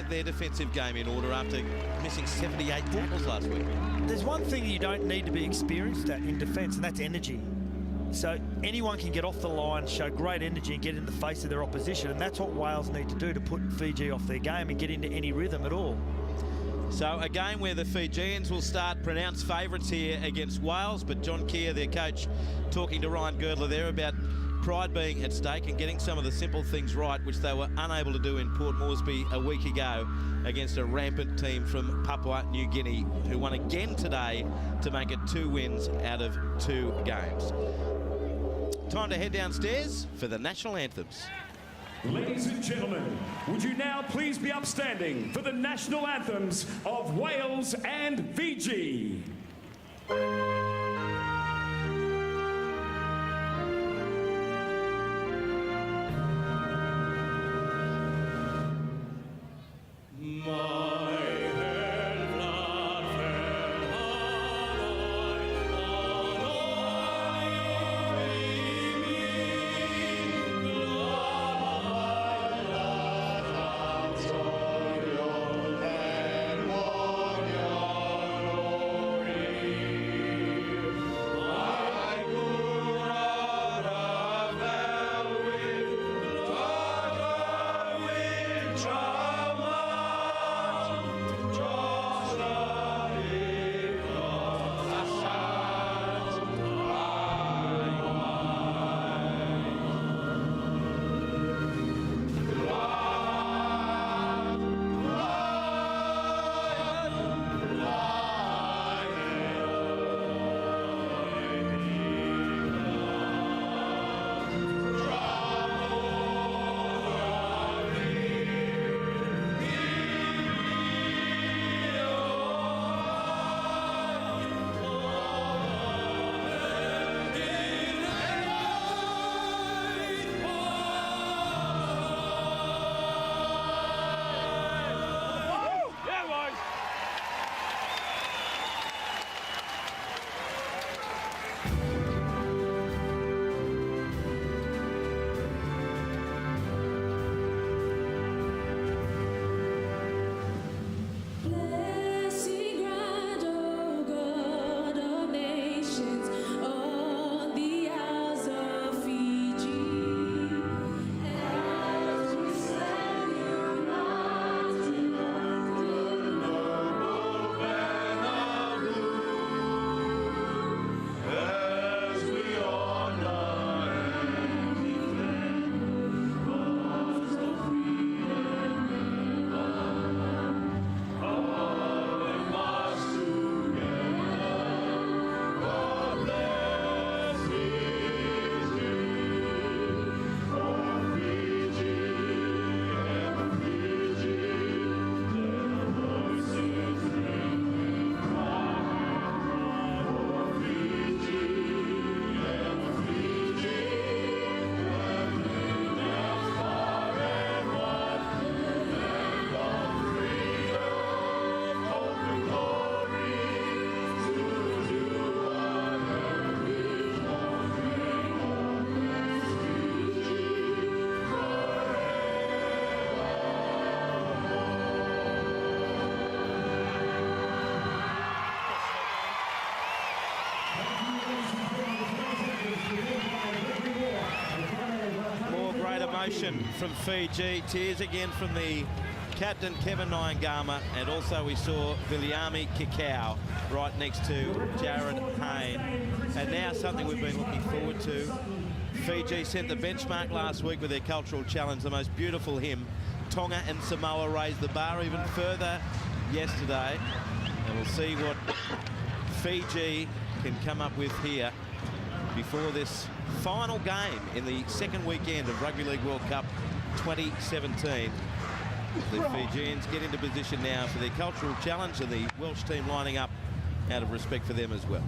get their defensive game in order after missing 78 tackles last week. There's one thing you don't need to be experienced at in defence, and that's energy. So anyone can get off the line, show great energy and get in the face of their opposition, and that's what Wales need to do to put Fiji off their game and get into any rhythm at all. So a game where the Fijians will start pronounced favourites here against Wales, but John Keir, their coach, talking to Ryan Girdler there about pride being at stake and getting some of the simple things right, which they were unable to do in Port Moresby a week ago against a rampant team from Papua New Guinea, who won again today to make it 2 wins out of 2 games. Time to head downstairs for the national anthems. Ladies and gentlemen, would you now please be upstanding for the national anthems of Wales and Fiji? From Fiji, tears again from the captain Kevin Nyangama, and also we saw Viliami Kikau right next to Jared Hayne. And now something we've been looking forward to. Fiji set the benchmark last week with their cultural challenge, the most beautiful hymn. Tonga and Samoa raised the bar even further yesterday, and we'll see what Fiji can come up with here before this final game in the second weekend of Rugby League World Cup 2017. The Fijians get into position now for their cultural challenge, and the Welsh team lining up out of respect for them as well.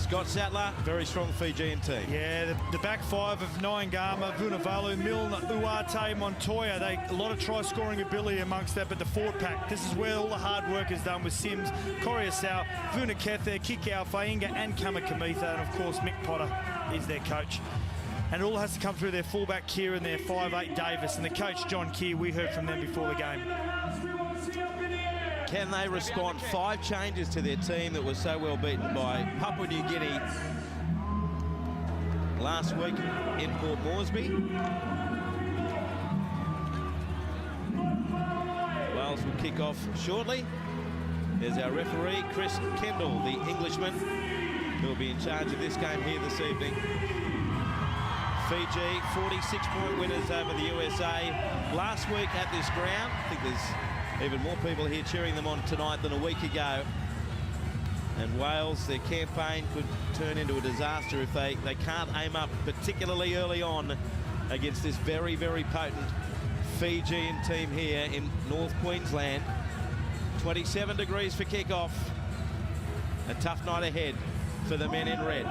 Scott Sattler, very strong Fijian team. Yeah, the back five of Nyangama, Vunivalu, Milne, Uarte, Montoya, a lot of try-scoring ability amongst that, but the forward pack, this is where all the hard work is done with Sims, Coriasau, Vunakethe, Kikau, Fainga and Kamakamitha, and of course Mick Potter is their coach. And it all has to come through their fullback Keir and their 5'8 Davis, and the coach John Keir, we heard from them before the game. Can they respond? 5 changes to their team that was so well beaten by Papua New Guinea last week in Port Moresby. Wales will kick off shortly. There's our referee, Chris Kendall, the Englishman, who will be in charge of this game here this evening. Fiji, 46-point winners over the USA last week at this ground. I think there's even more people here cheering them on tonight than a week ago. And Wales, their campaign could turn into a disaster if they can't aim up, particularly early on, against this very, very potent Fijian team here in North Queensland. 27 degrees for kickoff. A tough night ahead for the men in red.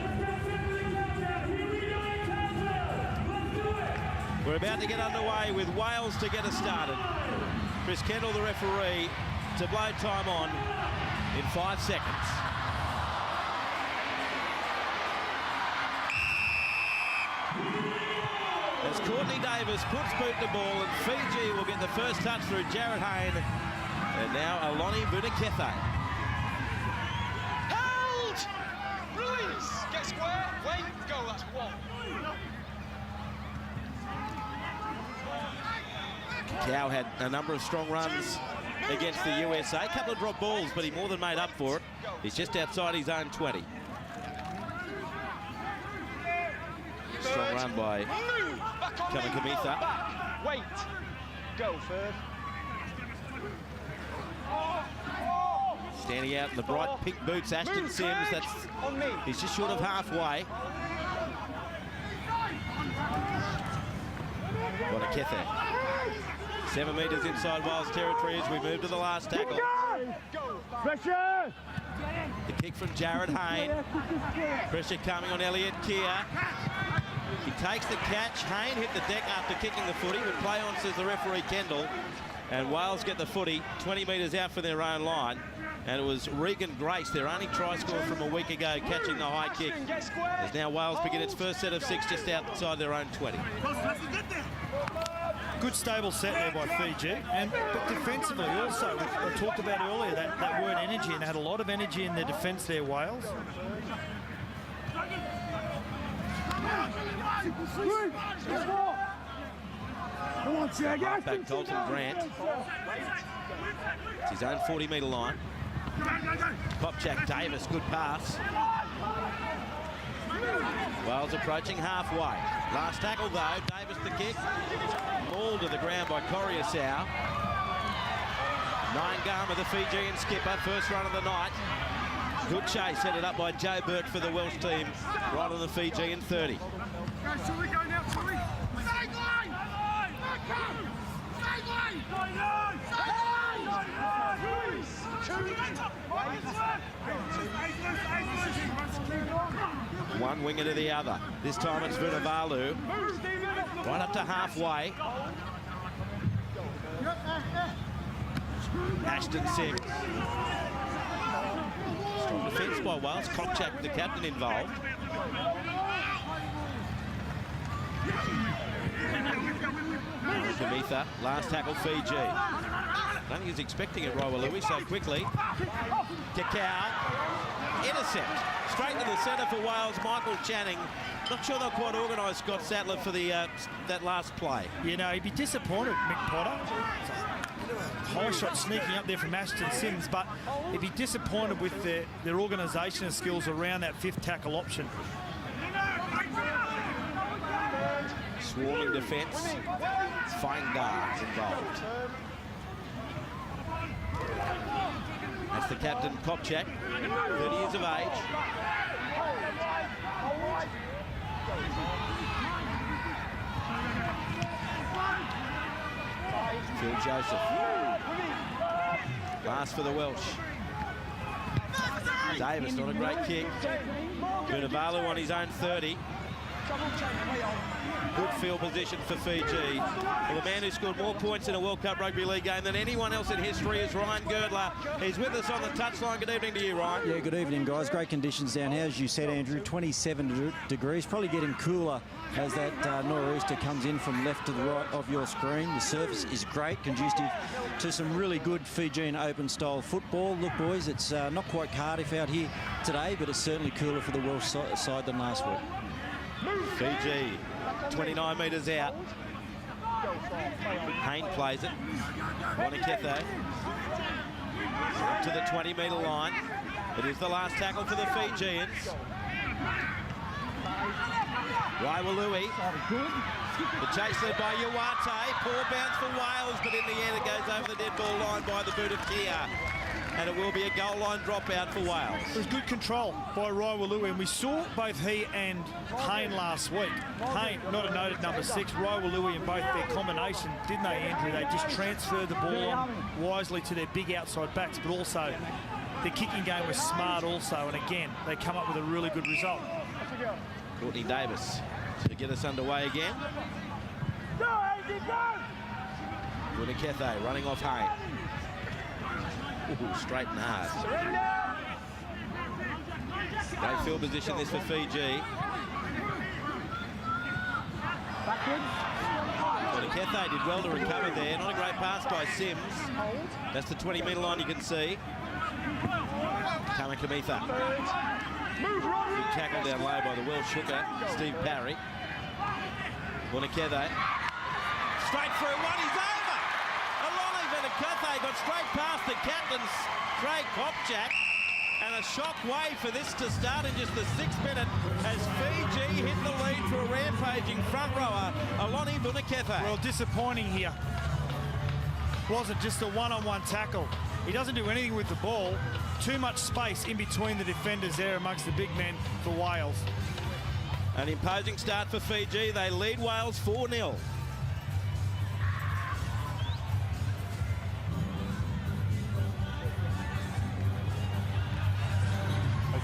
We're about to get underway with Wales to get us started. Chris Kendall, the referee, to blow time on in 5 seconds. As Courtney Davis puts boot the ball, and Fiji will get the first touch through Jared Hayne. And now Aloni Vunakethe. Held! Release! Get square, wait, go, that's 1. Cow had a number of strong runs against the USA. A couple of drop balls, but he more than made up for it. He's just outside his own 20. Strong run by Kamakamitha. Wait, go, third. Standing out in the bright pink boots, Ashton Sims. He's just short of halfway. Vunakethe. 7 metres inside Wales territory as we move to the last tackle. Pressure! The kick from Jared Hayne. Pressure coming on Elliot Keir. He takes the catch. Hayne hit the deck after kicking the footy, but play on, says the referee Kendall. And Wales get the footy 20 metres out from their own line. And it was Regan Grace, their only try scorer from a week ago, catching the high kick. As now Wales begin its first set of 6 just outside their own 20. Good stable set there by Fiji, but defensively also, I talked about earlier that word energy, and they had a lot of energy in their defence there, Wales. Back Dalton Grant. It's his own 40-metre line. Popchak Davis, good pass. Wales approaching halfway. Last tackle though, Davis the kick. Mauled to the ground by Coriasau. Nyangama, the Fijian skipper, first run of the night. Good chase headed up by Joe Burke for the Welsh team, right on the Fijian 30. One winger to the other. This time it's Vunivalu. Right up to halfway. Ashton Sims. Strong defence by Wales. Kopchak, the captain, involved. Kamitha, last tackle Fiji. I don't think he's expecting it, Rawalui, so quickly. Kikau, intercept. Straight to the centre for Wales, Michael Channing. Not sure they'll quite organise Scott Sattler for the that last play. You know, he'd be disappointed, Mick Potter. High shot sneaking up there from Ashton Sims, but he'd be disappointed with their organisation skills around that 5th tackle option. Swarming defence. Fainga involved. That's the captain, Kopchak, 30 years of age. Phil Joseph. Last for the Welsh. Davis, not a great kick. Vunivalu on his own 30. Good field position for Fiji. Well, the man who scored more points in a World Cup Rugby League game than anyone else in history is Ryan Girdler. He's with us on the touchline. Good evening to you, Ryan. Yeah, good evening, guys. Great conditions down here, as you said, Andrew. 27 degrees, probably getting cooler as that nor'easter comes in from left to the right of your screen. The surface is great, conducive to some really good Fijian open-style football. Look, boys, it's not quite Cardiff out here today, but it's certainly cooler for the Welsh side than last week. Fiji, 29 metres out. Hayne plays it. Wanaketho to the 20-metre line. It is the last tackle for the Fijians. Waiwalui. The chase led by Iwate. Poor bounce for Wales, but in the end it goes over the dead ball line by the boot of Kia. And it will be a goal line dropout for Wales. It was good control by Waiwalui, and we saw both he and Hayne last week. Hayne, not a noted number 6, Waiwalui in both their combination, didn't they, Andrew? They just transferred the ball on wisely to their big outside backs, but also their kicking game was smart also, and again, they come up with a really good result. Courtney Davis to get us underway again. Wanaketho running off Hayne. Ooh, straight and hard. Great field position this for Fiji. Wanaketho did well to recover there. Not a great pass by Sims. That's the 20-metre line you can see. Kamikamitha. Good tackle down low by the Welsh hooker, Steve Parry. Wanaketho. Straight through one, he's over! Cathay got straight past the captain's Craig Kopchak, and a shock way for this to start in just the 6th minute as Fiji hit the lead for a rampaging front rower, Aloni Wanaketho. Well, disappointing here. Wasn't just a one-on-one tackle. He doesn't do anything with the ball. Too much space in between the defenders there amongst the big men for Wales. An imposing start for Fiji. They lead Wales 4-0.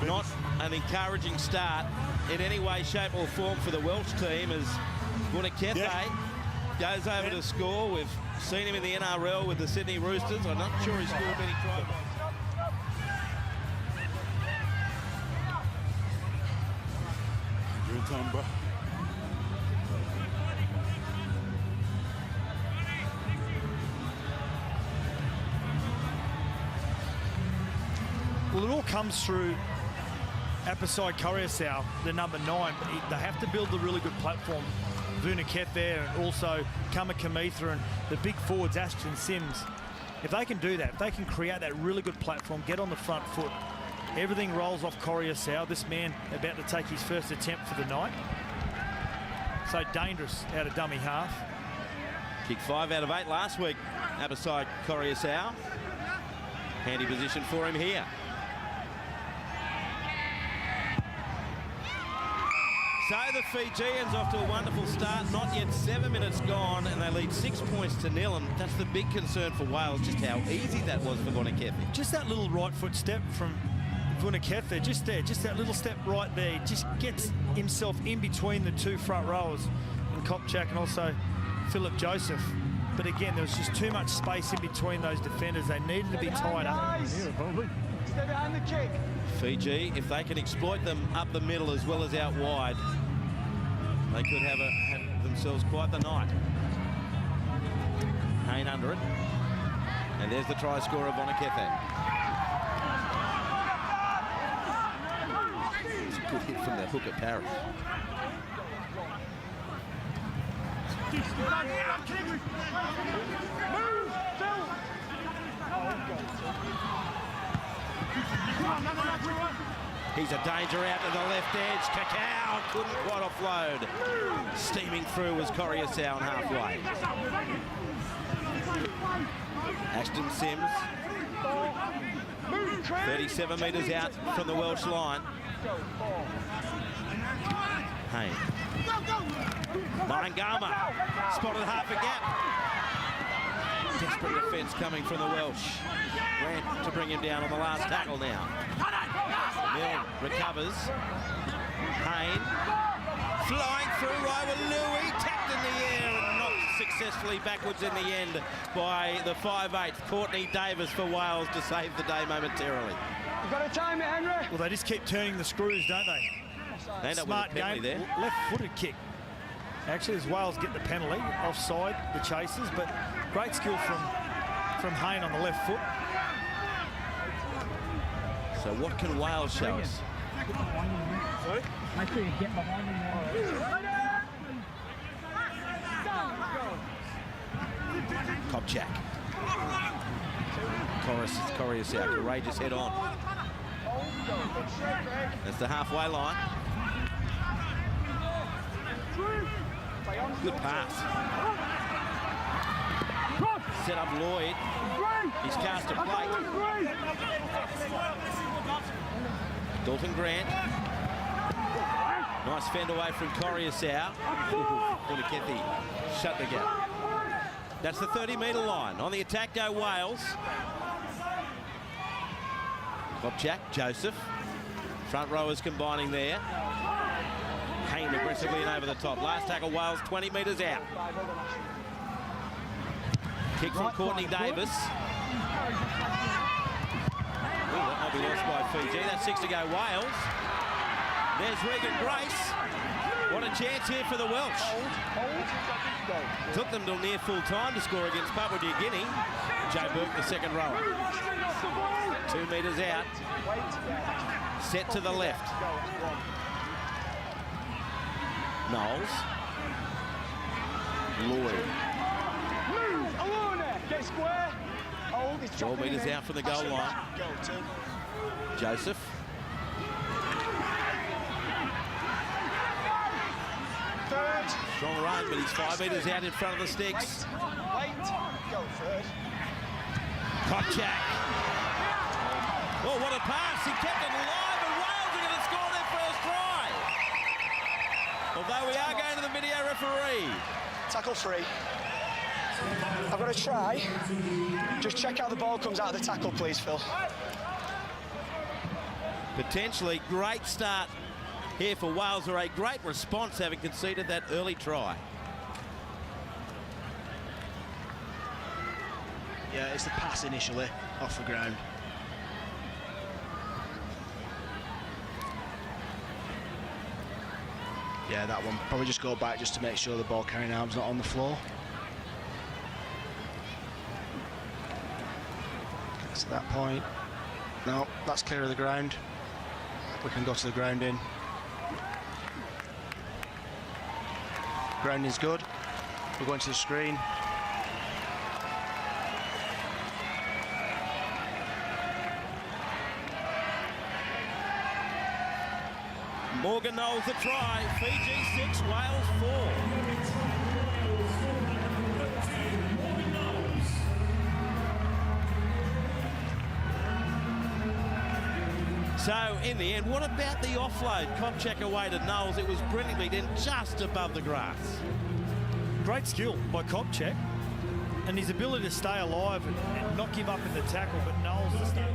Not an encouraging start in any way, shape or form for the Welsh team as Wanaketho goes over to score. We've seen him in the NRL with the Sydney Roosters. I'm not sure he scored many tries. Your time, bro. Well, it all comes through Apasai Coriasau, the number 9. They have to build a really good platform. Vunaket there, and also Kamikamitha and the big forwards, Ashton Sims. If they can do that, if they can create that really good platform, get on the front foot, everything rolls off Coriasau. This man about to take his first attempt for the night. So dangerous out of dummy half. Kicked 5 out of 8 last week, Apasai Coriasau. Handy position for him here. So the Fijians off to a wonderful start. Not yet 7 minutes gone, and they lead 6 points to 0. And that's the big concern for Wales, just how easy that was for Wanaketho. Just that little right foot step from Wanaketho, just there, just that little step right there. Just gets himself in between the two front rowers, and Kopchak and also Philip Joseph. But again, there was just too much space in between those defenders. They needed to be tighter. Stay behind the kick. Fiji, if they can exploit them up the middle as well as out wide, they could have themselves quite the night. Hayne under it. And there's the try scorer of Wanaketho. It's a good hit from the hooker, Parrish. He's a danger out to the left edge. Cacao couldn't quite offload. Steaming through was Coriasau halfway. Ashton Sims, 37 metres out from the Welsh line. Hayne. Marangama spotted half a gap. Desperate defence coming from the Welsh. Grant to bring him down on the last tackle now. recovers. Hayne flying through Louis, tapped in the air and knocked successfully backwards in the end by the 5'8", Courtney Davis for Wales to save the day momentarily. You've got to time it, Henry. Well, they just keep turning the screws, don't they? They end up Smart with a penalty game, there. left-footed kick. Actually, as Wales get the penalty, offside the chasers, but great skill from Hayne on the left foot. So what can Wales show us? Sorry? Kopchak. Corrius out, courageous head on. That's the halfway line. Good pass. Set up Lloyd. He's cast a plate. Dalton Grant. Nice fend away from Corriusau. Unakethi shut the gap. That's the 30-metre line. On the attack go Wales. Kopchak, Joseph. Front rowers combining there. Hayne aggressively and over the top. Last tackle Wales 20 metres out. Kick from Courtney Davis. Ooh, that might be lost by Fiji. That's 6 to go Wales. There's Regan Grace. What a chance here for the Welsh. Took them till near full time to score against Papua New Guinea. Joe Burke, the second rower. 2 metres out. Set to the left. Knowles. Lloyd. Move, alone there. Get square. Hold. 12 metres out from the goal line. Joseph. Third. Strong run, but he's 5 metres out in front of the sticks. Wait. Go third. Kopchak. Oh, what a pass. He kept it alive, and Wales are going to score their first try. Although we are going to the video referee. Tackle free. I've got to try. Just check how the ball comes out of the tackle, please, Phil. Potentially great start here for Wales, or a great response having conceded that early try. Yeah, it's the pass initially off the ground. Yeah, that one. Probably just go back just to make sure the ball carrying arm's not on the floor. Gets to that point. No, that's clear of the ground. We can go to the grounding. Grounding's good. We're going to the screen. Morgan Knowles the try. Fiji 6, Wales 4. So, in the end, what about the offload? Kopchak away to Knowles. It was brilliantly done just above the grass. Great skill by Kopchak, and his ability to stay alive and not give up in the tackle, but Knowles to stay.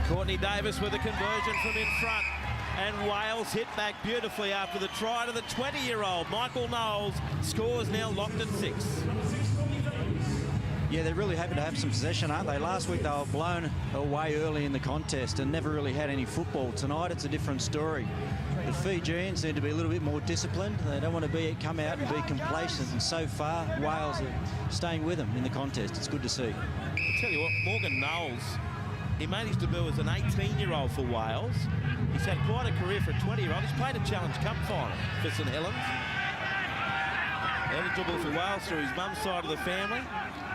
Courtney Davis with a conversion from in front. And Wales hit back beautifully after the try to the 20-year-old. Michael Knowles scores now locked at 6. Yeah, they're really happy to have some possession, aren't they? Last week they were blown away early in the contest and never really had any football. Tonight it's a different story. The Fijians need to be a little bit more disciplined. They don't want to come out and be complacent, and so far Wales are staying with them in the contest. It's good to see. I'll tell you what, Morgan Knowles, he made his debut as an 18-year-old for Wales. He's had quite a career for a 20-year-old. He's played a Challenge Cup final for St Helens. Eligible for Wales through his mum's side of the family.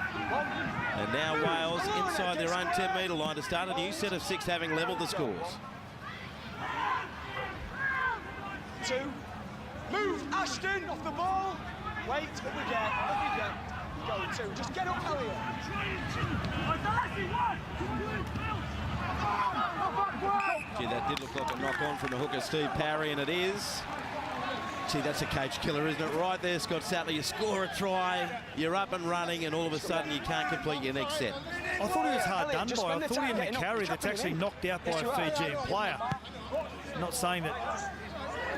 And now Wales inside their own 10-metre line to start a new set of 6, having levelled the scores. 2. Move, Ashton, off the ball. Wait, up we get. Go 2. Just get up, Elliot. Gee, that did look like a knock-on from the hooker, Steve Parry, and it is. Gee, that's a cage killer, isn't it? Right there, Scott Sattler, you score a try, you're up and running, and all of a sudden you can't complete your next set. I thought he was hard done by. I thought he had a carry that's actually knocked out by a Fijian player. Not saying that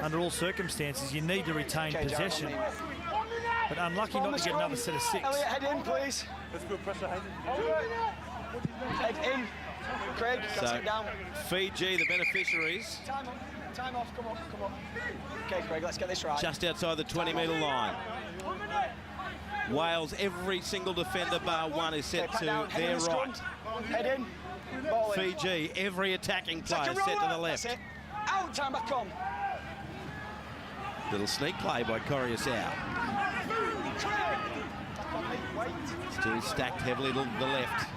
under all circumstances you need to retain possession, but unlucky not to get another set of 6. Elliot, head in, please. Let's go pressure head. Head in. Craig, let's get down. Fiji, the beneficiaries. Time off, come on. Okay, Craig, let's get this right. Just outside the 20-metre line. Wales, every single defender bar one is set to their right. Head in. Ball in. Fiji, every attacking player set to the left. That's it. Out, time back on. Little sneak play by Coruscant. Still stacked heavily to the left.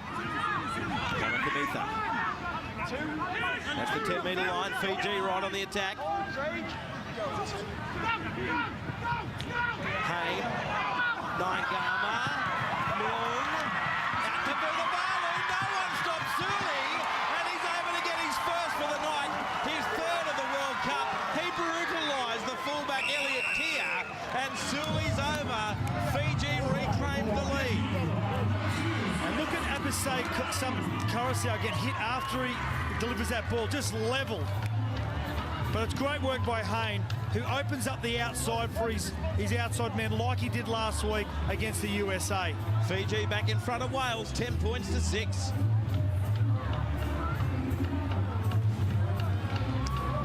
Kamitha. That's the 10-metre line. Fiji right on the attack. Hayne, Nyangama, Moon, out to Vunivalu. No one stops Suli, and he's able to get his first for the night, his third of the World Cup. He brutalised the fullback Elliot Tia, and Suli's over. Fiji reclaimed the lead. And look at Abasai Coruscant get hit after he delivers that ball, just leveled. But it's great work by Hayne, who opens up the outside for his outside men like he did last week against the USA. Fiji back in front of Wales, 10 points to 6.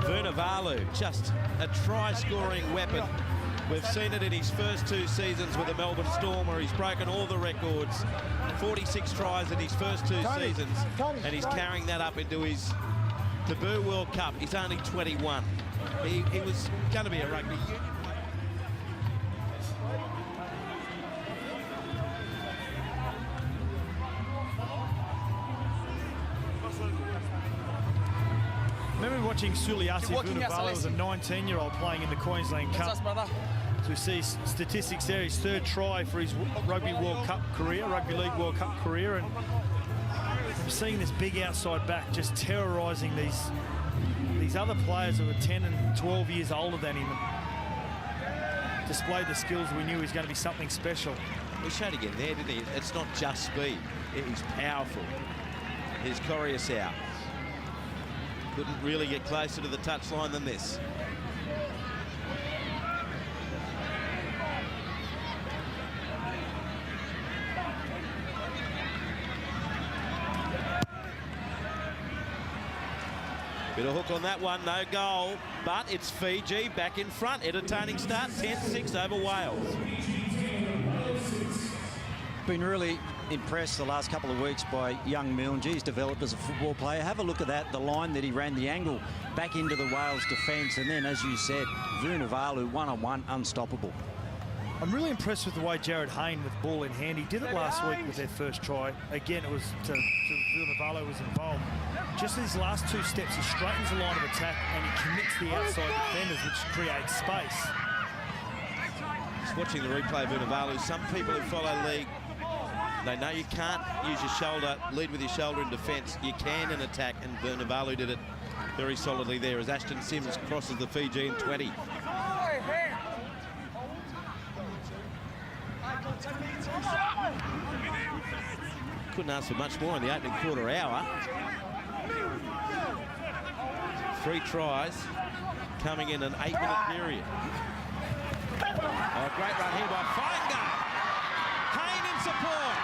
Vunivalu, just a try-scoring weapon. We've seen it in his first 2 seasons with the Melbourne Storm, where he's broken all the records. 46 tries in his first 2 seasons, and he's carrying that up into his debut World Cup. He's only 21. He was going to be a rugby union player. Remember watching Suliasi Vunivalu as a 19-year-old playing in the Queensland Cup. So we see statistics there, his 3rd try for his Rugby World Cup career, Rugby League World Cup career, and I'm seeing this big outside back just terrorising these other players who are 10 and 12 years older than him. And displayed the skills we knew he was going to be something special. He showed again there, didn't he? It's not just speed, he's powerful. Here's Coruscant. Couldn't really get closer to the touchline than this. Bit of hook on that one, no goal, but it's Fiji back in front. Entertaining start, 10-6 over Wales. Been really impressed the last couple of weeks by young Milne. He's developed as a football player. Have a look at that, the line that he ran, the angle back into the Wales defence, and then, as you said, Vunivalu one-on-one, unstoppable. I'm really impressed with the way Jared Hayne with ball in hand. He did it last week with their first try. Again, it was to Vunivalu was involved. Just these last 2 steps, he straightens the line of attack and he commits the outside defenders, which creates space. Just watching the replay of Vunivalu, some people who follow league, they know you can't use your shoulder, lead with your shoulder in defence. You can in attack, and Vunivalu did it very solidly there as Ashton Sims crosses the Fijian 20. Couldn't ask for much more in the opening quarter hour. 3 tries coming in an 8-minute period. Oh, great run here by Finger. Hayne in support.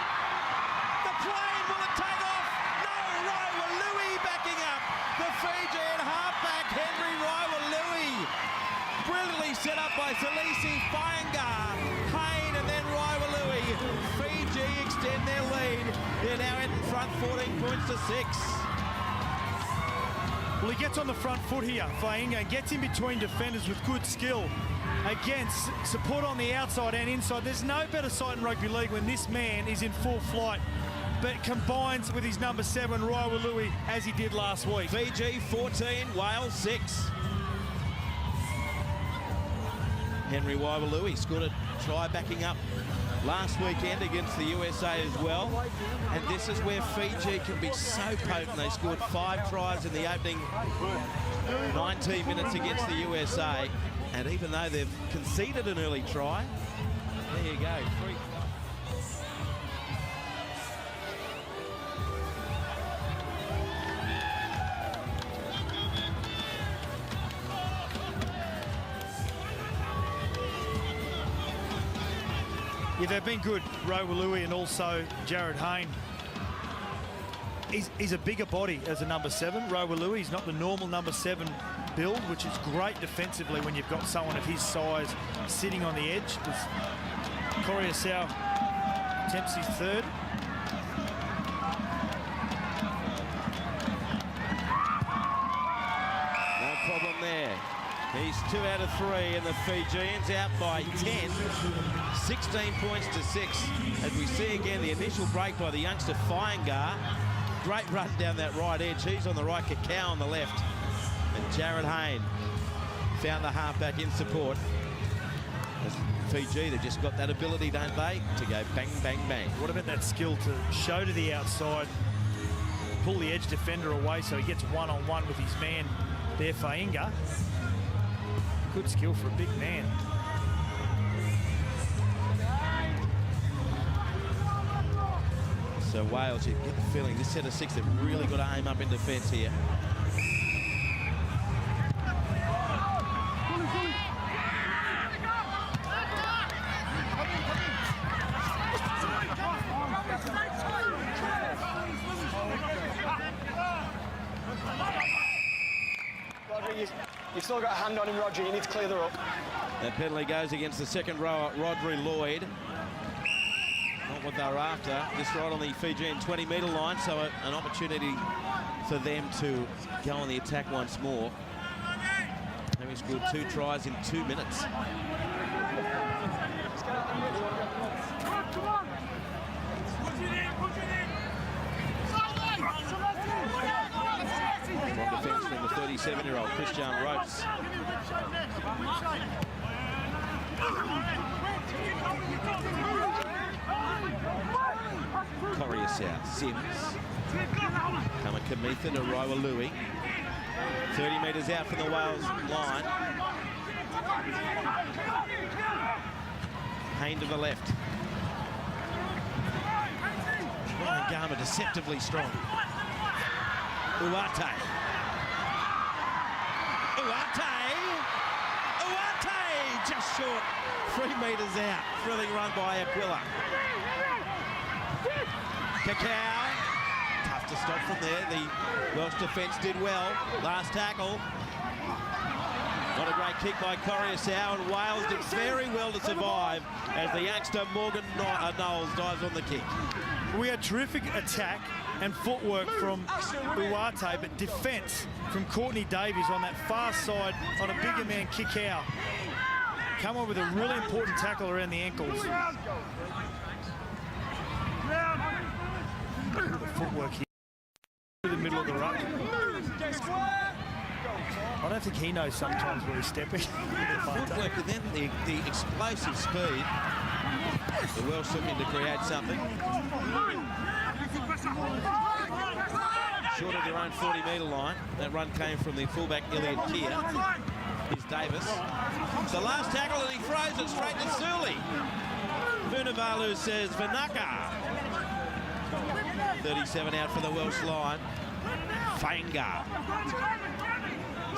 The plane, will it take off? No, Raiwalui backing up. The Fijian halfback, Henry Raiwalui. Brilliantly set up by Salisi, Finger, Hayne, and then Raiwalui. Fiji extend their lead. They're now in front, 14 points to 6. Well, he gets on the front foot here, Fainga, and gets in between defenders with good skill. Again, support on the outside and inside. There's no better sight in rugby league when this man is in full flight, but combines with his number 7, Raiwalui, as he did last week. Fiji 14, Wales 6. Henry Raiwalui scored a try backing up last weekend against the USA as well. And this is where Fiji can be so potent. They scored 5 tries in the opening 19 minutes against the USA. And even though they've conceded an early try, there you go. Yeah, they've been good, Rawalui and also Jared Hayne. He's a bigger body as a number 7. Rawalui, he's not the normal number 7 build, which is great defensively when you've got someone of his size sitting on the edge. Coruscant attempts his third. No problem there. He's 2 out of 3, and the Fijians out by 10. 16 points to 6. As we see again, the initial break by the youngster Fiengar. Great run down that right edge. He's on the right, Cacao on the left. And Jared Hayne found the halfback in support. As Fiji, they've just got that ability, don't they, to go bang, bang, bang. What about that skill to show to the outside, pull the edge defender away so he gets one-on-one with his man there, Fiengar. Good skill for a big man. So Wales, you get the feeling this set of 6, they've really got to aim up in defence here. You've still got a hand on him, Roger. You need to clear the up. That penalty goes against the second rower, Rodri Lloyd. Not what they're after. This right on the Fijian 20-metre line, so an opportunity for them to go on the attack once more. Having scored 2 tries in 2 minutes. From defence from the 37-year-old Christian Ropes. Coruscant, Sims. Kamakamitha to Rawalui. 30 metres out from the Wales line. Hayne to the left. Ryan Garma deceptively strong. Uate. Just short. 3 metres out. Thrilling run by Aquila. Cacao. Tough to stop from there. The Welsh defence did well. Last tackle. Not a great kick by Coruscant, and Wales did very well to survive as the youngster Morgan Knowles dives on the kick. We had terrific attack and footwork from Uate, but defence from Courtney Davies on that far side on a bigger man, Cacao. Come on with a really important tackle around the ankles. The footwork here to the middle of the ruck. I don't think he knows sometimes where he's stepping. Footwork and then the explosive speed. The Welsh looking to create something. Short of their own 40-metre line. That run came from the fullback Elliot Keir. Here's Davis. The last tackle, and he throws it straight to Suli. Vunivalu says Vanaka. 37 out for the Welsh line. Fiengar.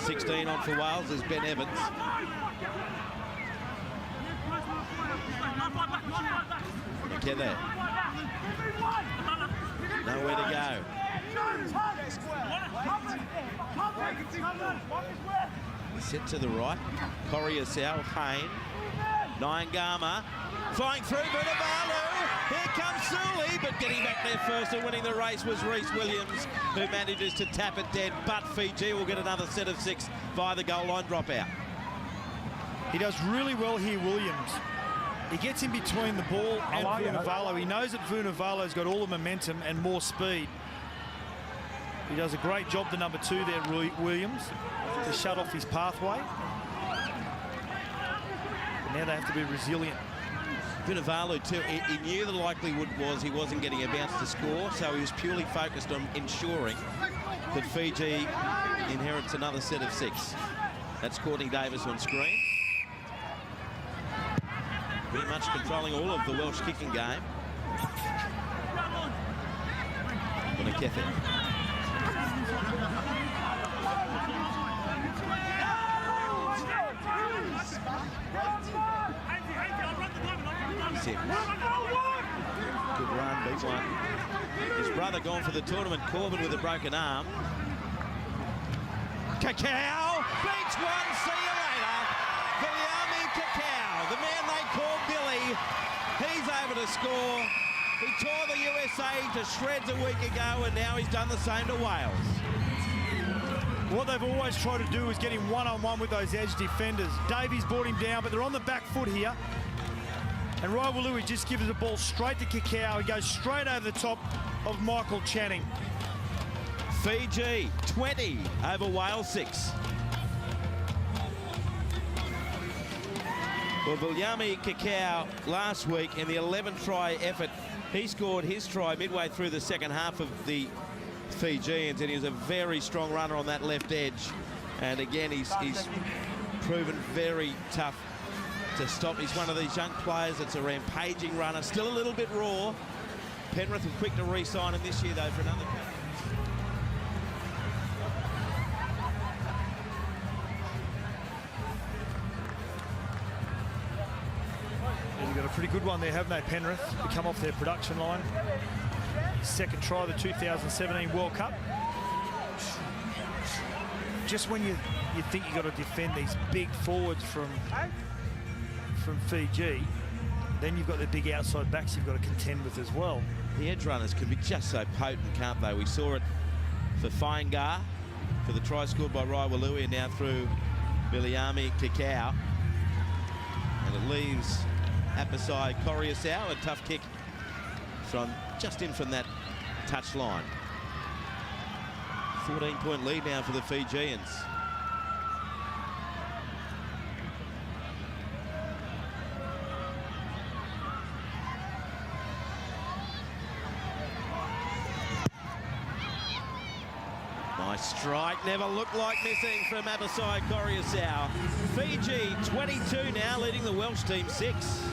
16 on for Wales is Ben Evans. Together. Nowhere to go. Set to the right. Coruscant, Hayne. Nyangama. Flying through, Vunivalu. Here comes Suli, but getting back there first and winning the race was Rhys Williams, who manages to tap it dead, but Fiji will get another set of 6 via the goal line dropout. He does really well here, Williams. He gets in between the ball and Vunivalu. He knows that Vunivalu's got all the momentum and more speed. He does a great job, the number 2 there, Williams, to shut off his pathway. But now they have to be resilient. Vunivalu too, he knew the likelihood was he wasn't getting a bounce to score, so he was purely focused on ensuring that Fiji inherits another set of 6. That's Courtney Davis on screen. pretty much controlling all of the Welsh kicking game. Kefe. Good run, big one. His brother gone for the tournament, Corbin with a broken arm. Cacao beats one, see you later. Viliami Cacao, the man they call Billy. He's able to score. He tore the USA to shreds a week ago, and now he's done the same to Wales. What they've always tried to do is get him one-on-one with those edge defenders. Davies brought him down, but they're on the back foot here. And Raiwalui just gives the ball straight to Cacao. He goes straight over the top of Michael Channing. Fiji 20 over Wales 6. Well, Viliami Cacao last week in the 11th try effort, he scored his try midway through the second half of the Fijians, and he was a very strong runner on that left edge. And again, he's proven very tough to stop. He's one of these young players that's a rampaging runner, still a little bit raw. Penrith were quick to re-sign him this year, though, for another. They've got a pretty good one there, haven't they, Penrith? To come off their production line. Second try of the 2017 World Cup. Just when you think you've got to defend these big forwards from Fiji, then you've got the big outside backs you've got to contend with as well. The edge runners can be just so potent, can't they? We saw it for Fainga'a, for the try scored by Raiwalui, and now through Viliami Cacao. And it leaves Apasai Coriasau, a tough kick from just in from that touch line. 14-point lead now for the Fijians. Nice strike, never looked like missing from Apasai Coriasau. Fiji 22 now, leading the Welsh team 6.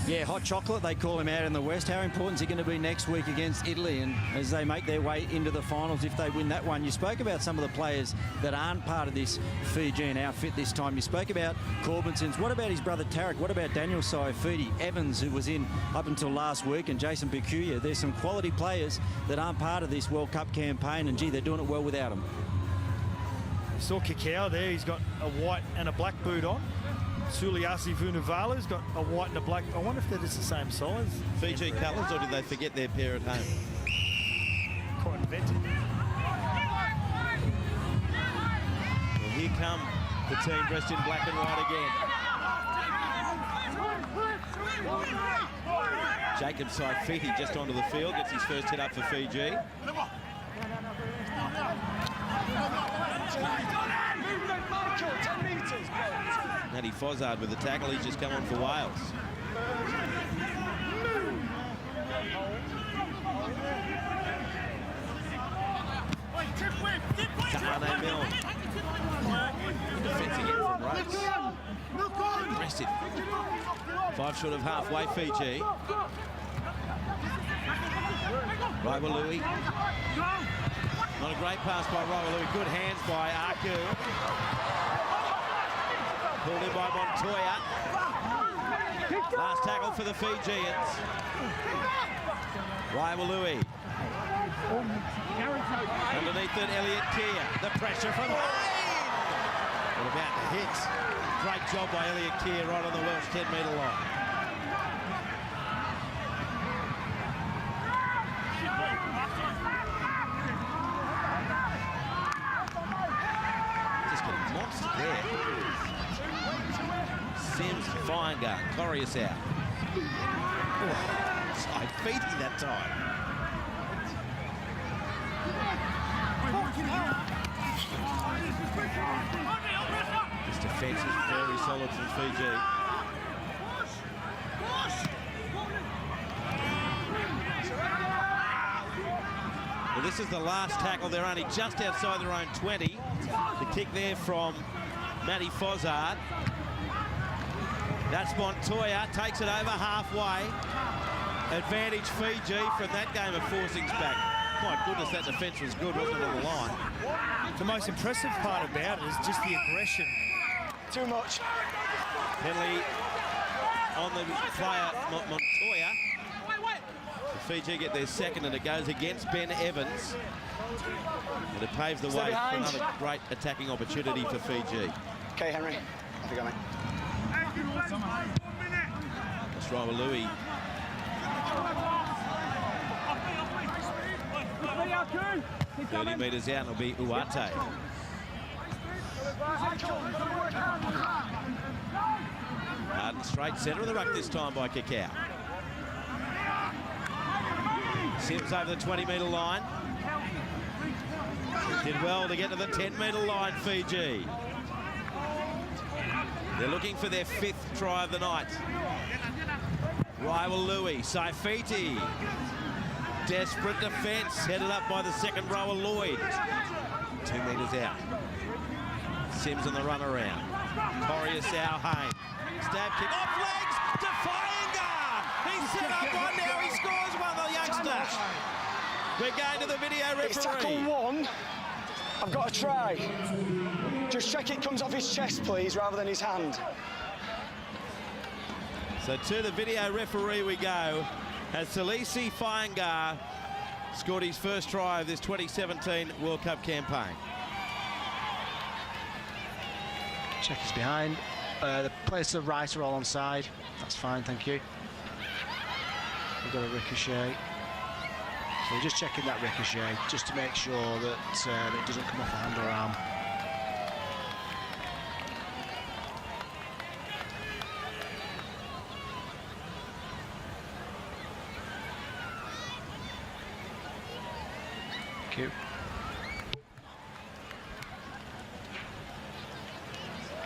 Yeah, hot chocolate, they call him out in the West. How important is he going to be next week against Italy, and as they make their way into the finals if they win that one? You spoke about some of the players that aren't part of this Fijian outfit this time. You spoke about Corbinsons. What about his brother Tarek? What about Daniel Saifidi? Evans, who was in up until last week, and Jason Bikuya. There's some quality players that aren't part of this World Cup campaign, and gee, they're doing it well without him. You saw Cacao there. He's got a white and a black boot on. Suliasi Vunivalu's got a white and a black. I wonder if they're just the same size. Fiji colours, or did they forget their pair at home? Quite inventive. Well, here come the team dressed in black and white again. Jacob Saifiti just onto the field, gets his first hit up for Fiji. Movement, Michael, 10 metres. Matty Fozzard with the tackle. He's just come on for Wales. Tahane Milne. Defence again from Rhodes. Aggressive. 5 short of halfway, Fiji. Raiwalui. Not a great pass by Raiwalui. Good hands by Aku. Pulled in by Montoya. Last tackle for the Fijians. Raiwalui. Underneath it, Elliot Keir. The pressure from Hayne. What about the hit? Great job by Elliot Keir right on the Welsh 10-metre line. Just getting monster there. Sims, Fainga'a, Coriasau. Saifiti that time. This defence is very solid from Fiji. Well, this is the last tackle. They're only just outside their own 20. The kick there from Matty Fozzard. That's Montoya, takes it over halfway. Advantage Fiji from that game of forcings back. My goodness, that defence was good, wasn't it, on the line? The most impressive part about it is just the aggression. Too much. Penalty on the player, Montoya. The Fiji get their second, and it goes against Ben Evans. And it paves the way for another great attacking opportunity for Fiji. Okay, Henry. Have you got me? That's Rawalui. 30 metres out, and it'll be Uate. Hard and straight centre of the ruck this time by Kakao. Sims over the 20-metre line. Did well to get to the 10-metre line, Fiji. They're looking for their 5th try of the night. Rawalui, Saifiti. Desperate defence, headed up by the second rower, Lloyd. 2 metres out. Sims on the run around. Coruscant, Hayne. Stab kick, off legs, defying guard. He's set up one now, he scores one, the youngster. We're going to the video referee. It's tackle 1. I've got a try. Just check it comes off his chest, please, rather than his hand. So to the video referee we go, as Salisi Fainga'a scored his first try of this 2017 World Cup campaign. Check is behind. The players to the right are all onside. That's fine, thank you. We've got a ricochet. So we're just checking that ricochet, just to make sure that it doesn't come off a hand or arm. Thank you.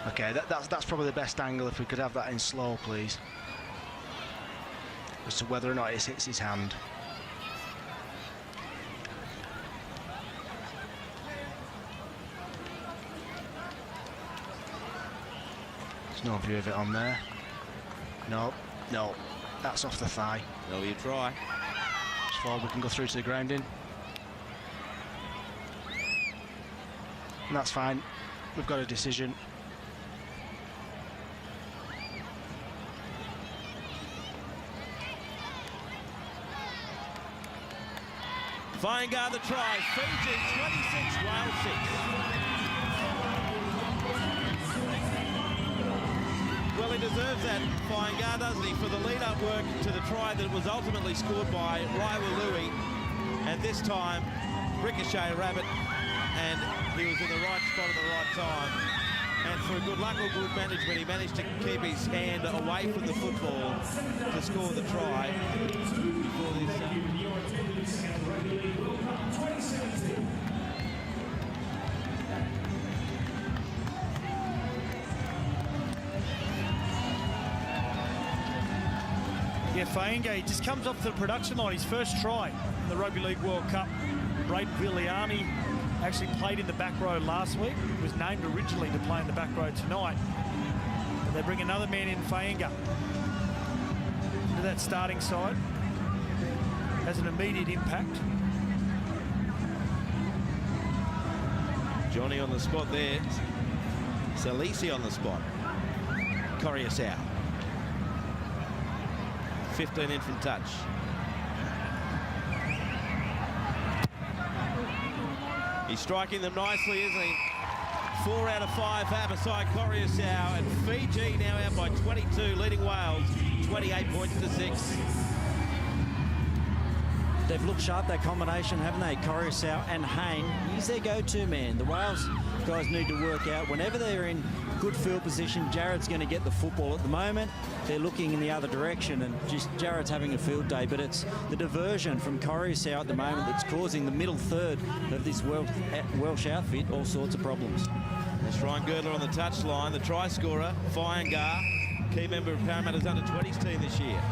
Okay, that's probably the best angle. If we could have that in slow, please. As to whether or not it hits his hand. There's no view of it on there. No, that's off the thigh. There'll be a try. It's forward, we can go through to the grounding. And that's fine. We've got a decision. Fainga'a the try. Fiji 26, Wales 6. Well, he deserves that, Fainga'a, doesn't he, for the lead-up work to the try that was ultimately scored by Rawalui. And this time, ricochet rabbit, and he was in the right spot at the right time. And for a good luck or good management, he managed to keep his hand away from the football to score the try before this. Yeah, Fainga'a, he just comes off the production line. His first try in the Rugby League World Cup. Braden Viliami actually played in the back row last week. Was named originally to play in the back row tonight. But they bring another man in, Fainga'a, into that starting side. Has an immediate impact. Johnny on the spot there. Salisi on the spot. Coruscant. 15 in from touch. He's striking them nicely, isn't he? 4 out of 5 half aside Coruscant, and Fiji now out by 22, leading Wales 28 points to 6. They've looked sharp, that combination, haven't they? Coruscant and Hayne. He's their go-to man. The Wales guys need to work out whenever they're in good field position, Jared's going to get the football. At the moment, they're looking in the other direction, and just Jared's having a field day, but it's the diversion from Coruscant at the moment that's causing the middle third of this Welsh outfit all sorts of problems. That's Ryan Girdler on the touchline, the try scorer, Fainga'a, key member of Parramatta's under-20s team this year.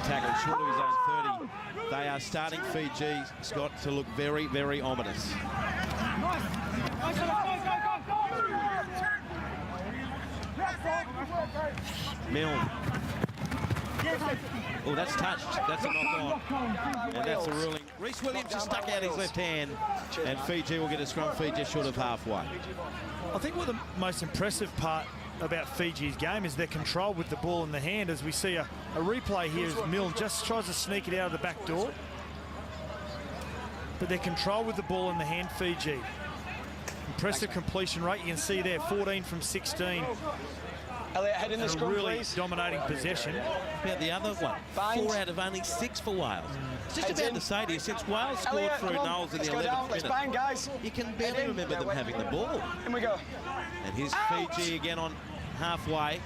tackle short of his own 30. They are starting Fiji, Scott, to look very, very ominous. Milne. Oh, that's touched. That's a knock on. And that's a ruling. Reece Williams just stuck out his left hand, and Fiji will get a scrum feed just short of halfway. I think what the most impressive part about Fiji's game is their control with the ball in the hand. As we see a replay here as Milne just tries to sneak it out of the back door. But their control with the ball in the hand, Fiji. Impressive completion rate. You can see there, 14 from 16. Elliot, head in the scrum, really please. dominating possession. About the other one, Bind. 4 out of only 6 for Wales. Just Heads about in. to say to you, since Wales scored Elliot, through come on, Knowles in the let's go down. 11th Let's minute, bang, guys. you can Head barely in. remember them having the ball. In we go. And here's Ouch. Fiji again on halfway.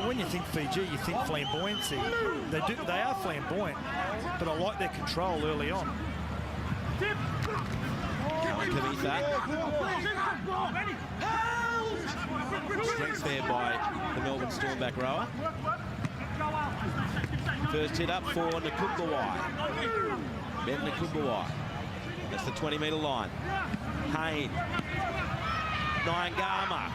When you think Fiji, you think flamboyancy. They are flamboyant, but I like their control early on. Kavitha. Strength there by the Melbourne Storm back rower. First hit up for Nakumbawai. Ben Nakumbawai. That's the 20-metre line. Hayne. Nyangama.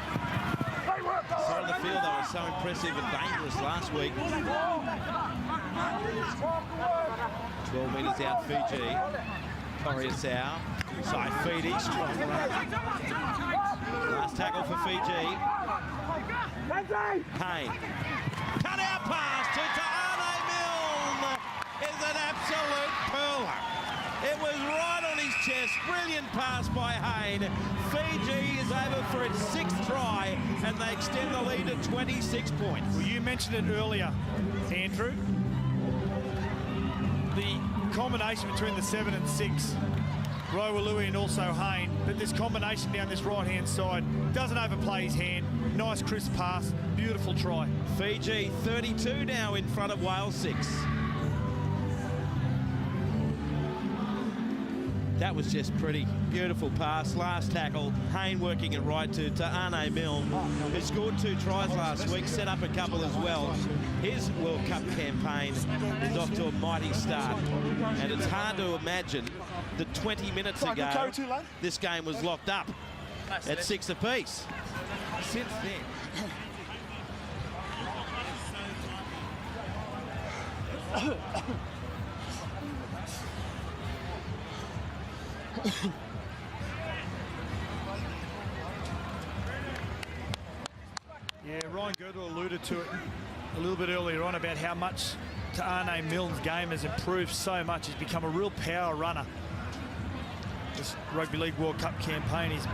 Side of the field, they were so impressive and dangerous last week. 12 metres out, Fiji. Coruscant. Saifidi, strong run. Last tackle for Fiji. Hayne. Cut out pass to Ta'ane Milne is an absolute pearler. It was right on his chest. Brilliant pass by Hayne. Fiji is over for its 6th try, and they extend the lead to 26 points. Well, you mentioned it earlier, Andrew. The combination between the 7 and 6, Rawalui and also Hayne, but this combination down this right-hand side doesn't overplay his hand. Nice crisp pass, beautiful try. Fiji 32 now in front of Wales 6. That was just pretty. Beautiful pass, last tackle. Hayne working it right to Ta'ane Milne, who scored 2 tries last week, set up a couple as well. His World Cup campaign is off to a mighty start. And it's hard to imagine that 20 minutes ago, this game was locked up at 6 apiece. Since then. Yeah, Ryan Girdle alluded to it a little bit earlier on about how much Ta'ane Milne's game has improved so much. He's become a real power runner. This Rugby League World Cup campaign, he's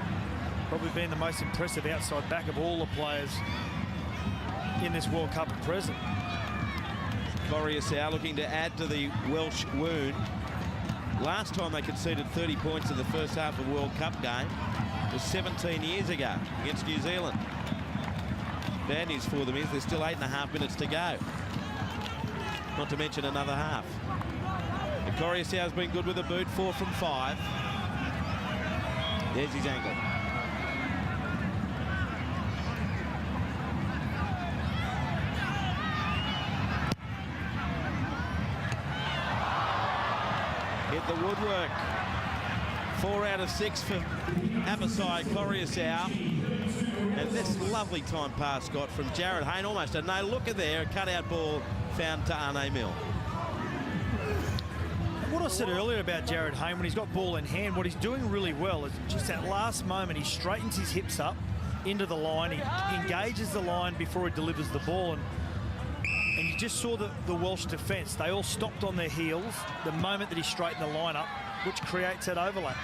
probably been the most impressive outside back of all the players in this World Cup at present. Coruscant looking to add to the Welsh wound. Last time they conceded 30 points in the first half of a World Cup game was 17 years ago against New Zealand. Bad news for them is there's still 8.5 minutes to go. Not to mention another half. And Coruscant's been good with a boot, 4 from 5. There's his angle. Hit the woodwork. 4 out of 6 for Apasai Coruscant. And this lovely time pass, Scott, from Jared Hayne. Almost a no-looker there. A cut-out ball found Ta'ane Milne. What I said earlier about Jared Hayne, when he's got ball in hand, what he's doing really well is just that last moment, he straightens his hips up into the line. He engages the line before he delivers the ball. And you just saw the Welsh defence. They all stopped on their heels the moment that he straightened the line up, which creates that overlap.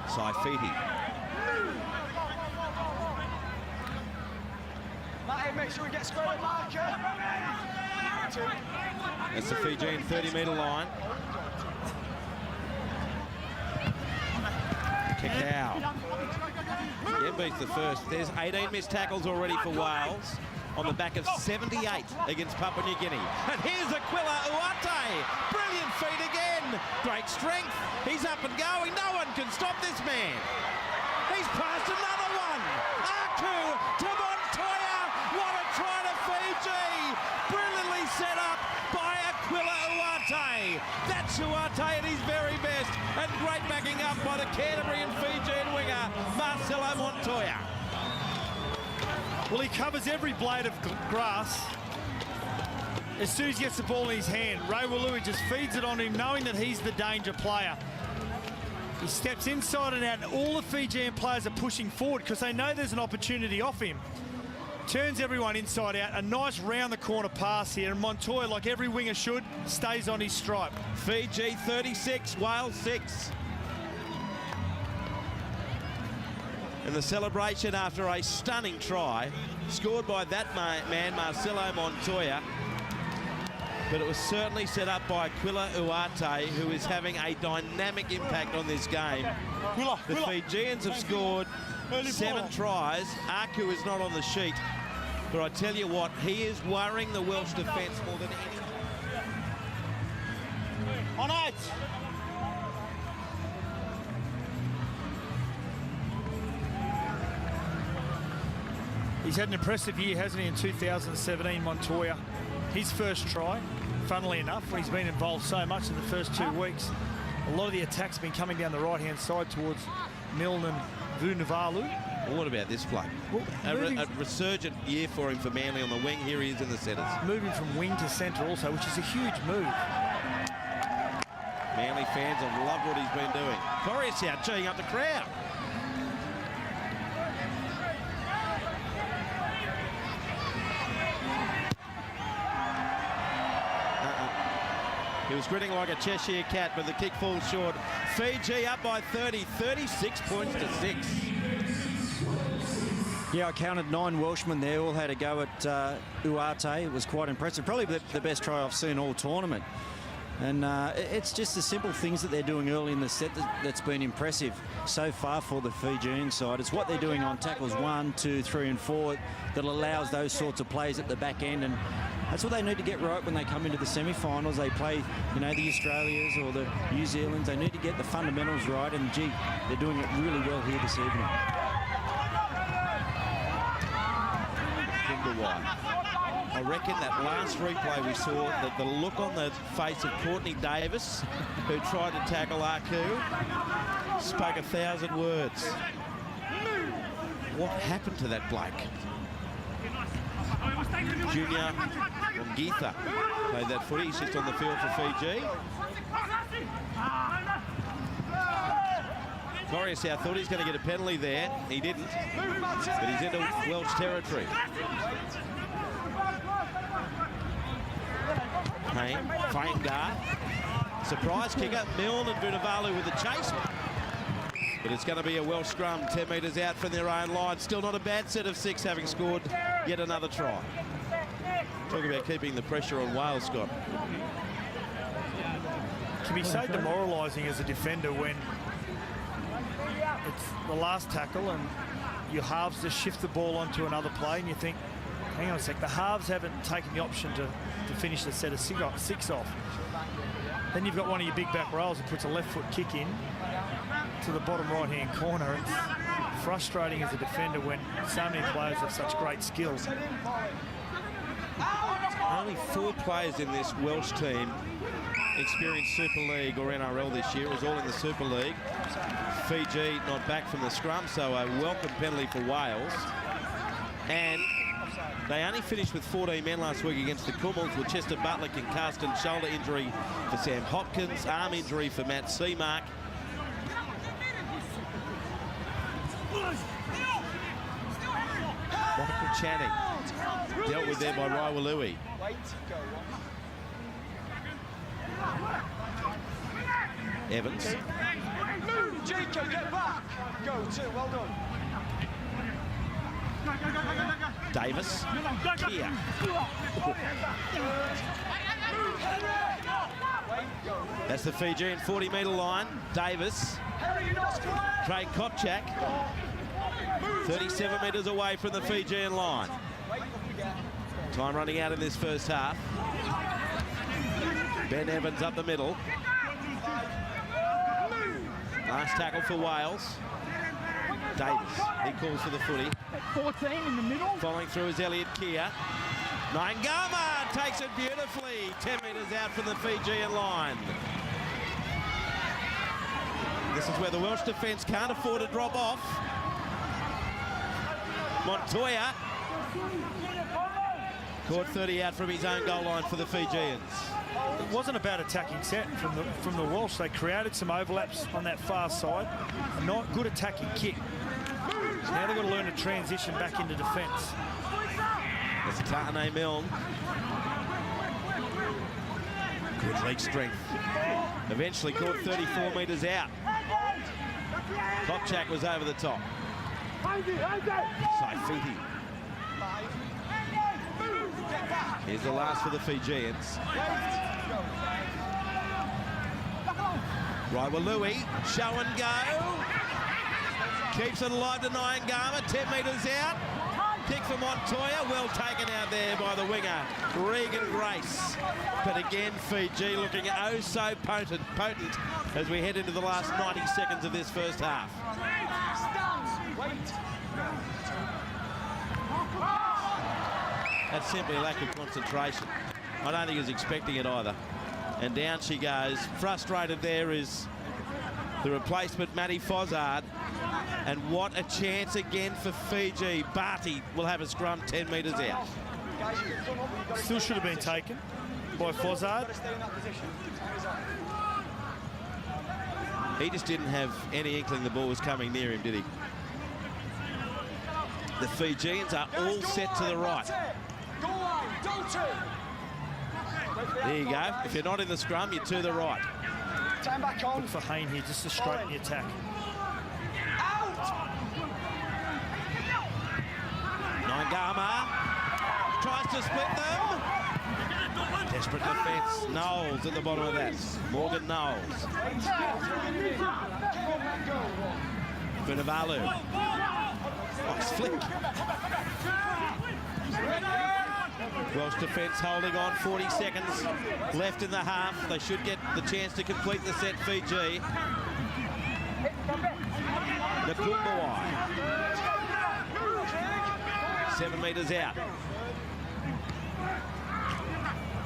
Saifidi. Matty, make sure we get square with marker. That's the Fijian 30-metre line. Cacao. Yeah, beats the first. There's 18 missed tackles already for Wales on the back of 78 against Papua New Guinea. And here's Aquila Uate. Brilliant feet again. Great strength. He's up and going. No one can stop this man. He's passed another one. Aku to Montoya. What a try to Fiji. Brilliant. Uarte. That's Uarte at his very best. And great backing up by the Canterbury and Fijian winger, Marcelo Montoya. Well, he covers every blade of grass. As soon as he gets the ball in his hand, Rawalui just feeds it on him, knowing that he's the danger player. He steps inside and out, and all the Fijian players are pushing forward because they know there's an opportunity off him. Turns everyone inside out, a nice round-the-corner pass here, and Montoya, like every winger should, stays on his stripe. Fiji 36, Wales 6. And the celebration after a stunning try, scored by that man, Marcelo Montoya. But it was certainly set up by Aquila Uarte, who is having a dynamic impact on this game. The Fijians have scored 7 tries. Aku is not on the sheet. But I tell you what, he is worrying the Welsh defence more than any. On it! He's had an impressive year, hasn't he, in 2017, Montoya. His first try, funnily enough, when he's been involved so much in the first 2 weeks. A lot of the attacks have been coming down the right-hand side towards Milne and Vunivalu. Well, what about this bloke? Well, A resurgent year for him for Manly on the wing. Here he is in the centres. Moving from wing to centre also, which is a huge move. Manly fans have loved what he's been doing. Corrius out, cheering up the crowd. He was grinning like a Cheshire cat, but the kick falls short. Fiji up by 30, 36 points to 6. Yeah, I counted 9 Welshmen there, all had a go at Uarte. It was quite impressive. Probably the best try I've seen all tournament. And it's just the simple things that they're doing early in the set that's been impressive so far for the Fijian side. It's what they're doing on tackles 1, 2, 3 and 4 that allows those sorts of plays at the back end. And that's what they need to get right when they come into the semi-finals. They play, you know, the Australias or the New Zealands. They need to get the fundamentals right. And, gee, they're doing it really well here this evening. I reckon that last replay we saw, that the look on the face of Courtney Davis, who tried to tackle Aku, spoke 1,000 words. What happened to that bloke? Junior Wongitha played that footy. He's just on the field for Fiji. Corrius, I thought he was going to get a penalty there. He didn't, but he's into Welsh territory. Payne, Faingar, surprise kicker, Milne and Vunivalu with the chase. But it's going to be a Welsh scrum, 10 metres out from their own line. Still not a bad set of 6, having scored yet another try. Talk about keeping the pressure on Wales, Scott. It can be so demoralising as a defender when it's the last tackle and your halves just shift the ball onto another play and you think, hang on a sec, the halves haven't taken the option to finish the set of 6 off. Then you've got one of your big back rows who puts a left foot kick in to the bottom right-hand corner. It's frustrating as a defender when so many players have such great skills. Only 4 players in this Welsh team experienced Super League or NRL this year. It was all in the Super League. Fiji not back from the scrum, so a welcome penalty for Wales. And they only finished with 14 men last week against the Kumals, with Chester Butler concussed and shoulder injury for Sam Hopkins, arm injury for Matt Seamark. Michael Channing dealt with there by Rawalui. Evans. Move, Jacob, get back. Go, 2, well done. Davis. Kia. That's the Fijian 40-metre line. Davis. Craig Kopchak. 37 metres away from the Fijian line. Time running out in this first half. Ben Evans up the middle. Last tackle for Wales. Davis, he calls for the footy. 14 in the middle. Following through is Elliot Kia. Ngama takes it beautifully. 10 metres out from the Fijian line. This is where the Welsh defence can't afford to drop off. Montoya caught 30 out from his own goal line for the Fijians. It wasn't a bad attacking set from the Welsh. They created some overlaps on that far side. A not good attacking kick. So now they've got to learn to transition back into defence. That's Tahane Milne. Good leg strength. Eventually caught 34 metres out. Kopchak was over the top. Saifiti. Here's the last for the Fijians. Raiwalui, show and go. Keeps it alive to Ngama, 10 metres out. Kick for Montoya, well taken out there by the winger, Regan Grace. But again, Fiji looking oh so potent as we head into the last 90 seconds of this first half. That's simply a lack of concentration. I don't think he was expecting it either. And down she goes. Frustrated there is the replacement, Matty Fozzard. And what a chance again for Fiji. Barty will have a scrum 10 metres out. Still should have been taken by Fozzard. He just didn't have any inkling the ball was coming near him, did he? The Fijians are all set to the right. There you go. If you're not in the scrum, you're to the right. Look for Hayne here just to straighten the attack. Ngama tries to split them. Desperate defence. Knowles at the bottom of that. Morgan Knowles. Vunivalu. Nice flick. Welsh defence holding on. 40 seconds left in the half. They should get the chance to complete the set, Fiji. Nakumbawai. 7 metres out.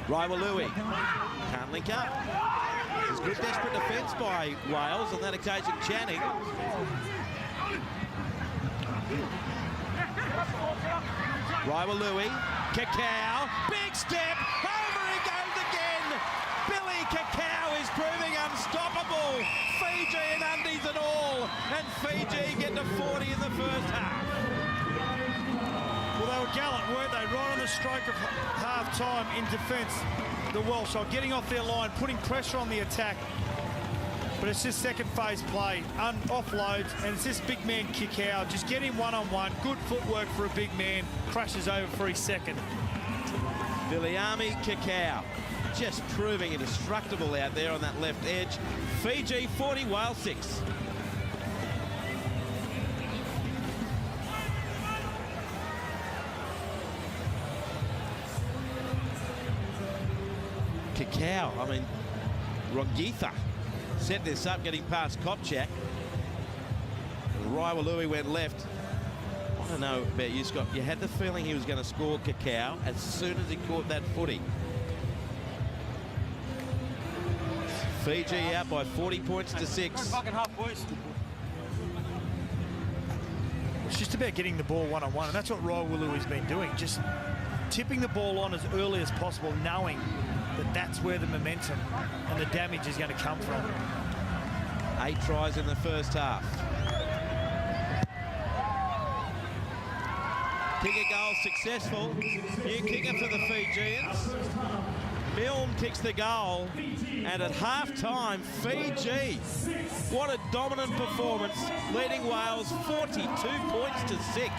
Raiwalui can't link up. There's good desperate defence by Wales on that occasion. Channing. Raiwalui, Cacao, big step, over he goes again. Billy Cacao is proving unstoppable. Fiji in undies and all, and Fiji get to 40 in the first half. Well, they were gallant, weren't they? Right on the stroke of half-time in defence. The Welsh are getting off their line, putting pressure on the attack. But it's just second phase play, offloads, and it's this big man kick out. Just get him one-on-one. Good footwork for a big man. Crashes over for his second. Viliami Cacao just proving indestructible out there on that left edge. Fiji 40, Wales 6. Cacao, I mean, Rongitha set this up, getting past Kopchak. Raiwalui went left. I don't know about you, Scott. You had the feeling he was going to score Cacao as soon as he caught that footy. Fiji out by 40 points to 6. It's just about getting the ball one-on-one, and that's what Raiwalui's been doing. Just tipping the ball on as early as possible, knowing that that's where the momentum and the damage is going to come from. 8 tries in the first half. Kicker goal successful. New kicker for the Fijians. Milne kicks the goal, and at half-time, Fiji, what a dominant performance, leading Wales 42 points to 6.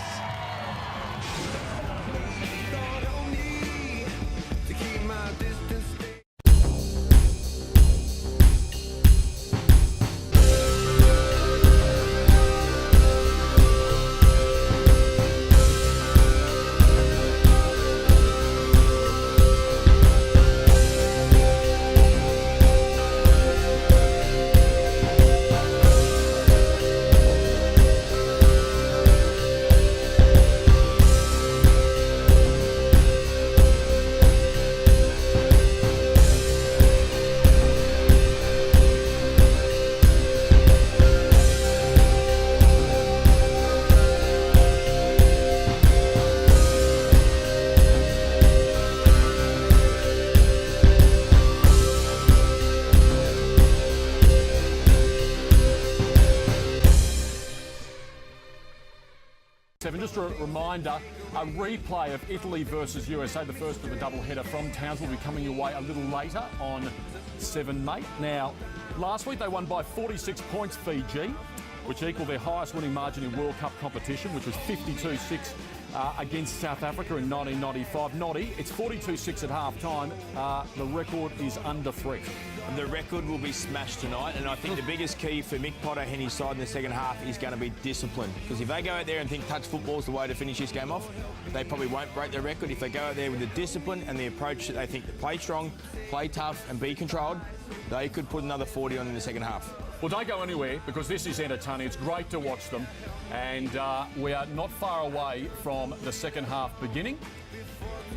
7. Just a reminder, a replay of Italy versus USA, the first of a double-header from Townsville, will be coming your way a little later on 7 May. Now, last week they won by 46 points, Fiji, which equalled their highest winning margin in World Cup competition, which was 52-6 against South Africa in 1995. Noddy, it's 42-6 at half-time. The record is under threat. And the record will be smashed tonight, and I think the biggest key for Mick Potter and his side in the second half is going to be discipline. Because if they go out there and think touch football is the way to finish this game off, they probably won't break their record. If they go out there with the discipline and the approach that they think to play strong, play tough and be controlled, they could put another 40 on in the second half. Well, don't go anywhere, because this is entertaining. It's great to watch them, and we are not far away from the second half beginning.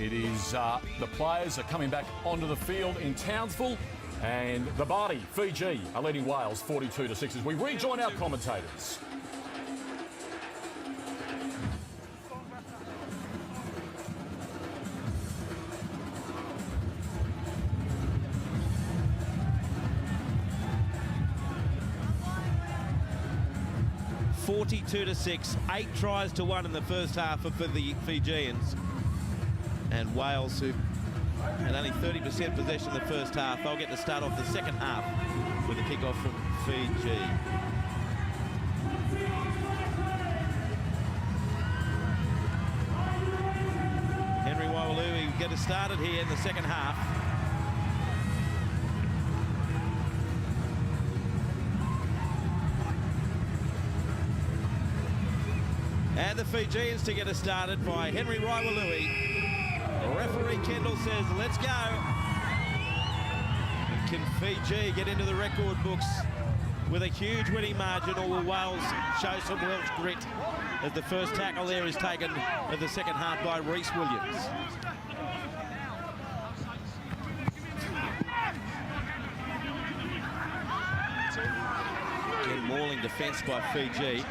It is the players are coming back onto the field in Townsville, and the Bardi, Fiji, are leading Wales 42-6 as we rejoin our commentators. (42-6), 8 tries to 1 in the first half for the Fijians. And Wales, who had only 30% possession in the first half, they'll get to start off the second half with a kick-off from Fiji. Henry Waiwalui get us started here in the second half. And the Fijians to get us started by Henry Waiwalui. Referee Kendall says, let's go. Can Fiji get into the record books with a huge winning margin, or will Wales show some Welsh grit as the first tackle there is taken of the second half by Rhys Williams? Again, mauling defence by Fiji.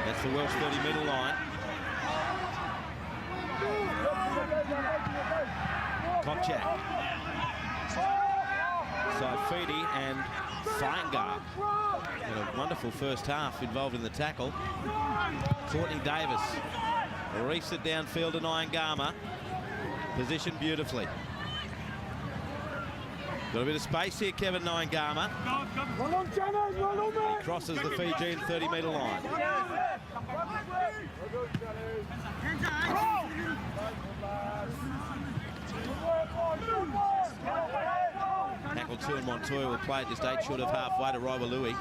That's the Welsh 30-metre line. Kopchak. Saifidi and Feingar. And a wonderful first half involved in the tackle. Courtney Davis. Reefs it downfield to Nyangama. Positioned beautifully. Got a bit of space here, Kevin Nyangama. He crosses the Fijian 30-metre line. Tackle 2 and Montoya will play just 8 short of halfway to Waiwalui.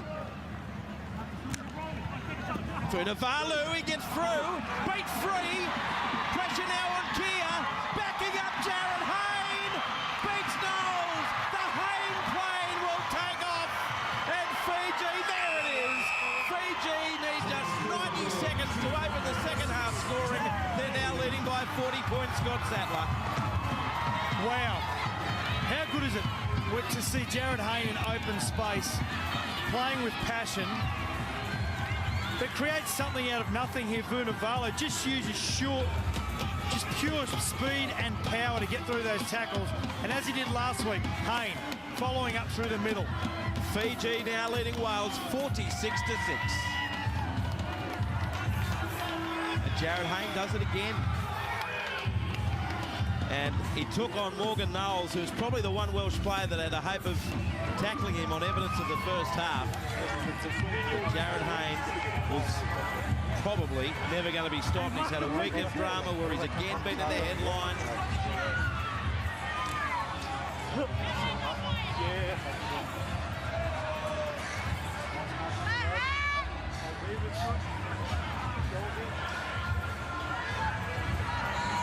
Through to Valu, he gets through, beat free. Pressure now on Kia, backing up Jared Hayne, beats Knowles. The Hayne plane will take off, and Fiji, there it is. Fiji need just 90 seconds to open the second half scoring. They're now leading by 40 points, Scott Sattler. Wow. How good is it to see Jared Hayne in open space, playing with passion, that creates something out of nothing here. Vunivalu just uses short, just pure speed and power to get through those tackles. And as he did last week, Hayne following up through the middle. Fiji now leading Wales 46-6. And Jared Hayne does it again. And he took on Morgan Knowles, who's probably the one Welsh player that had a hope of tackling him on evidence of the first half. But Jared Hayne was probably never going to be stopped. He's had a week of drama where he's again been in the headline.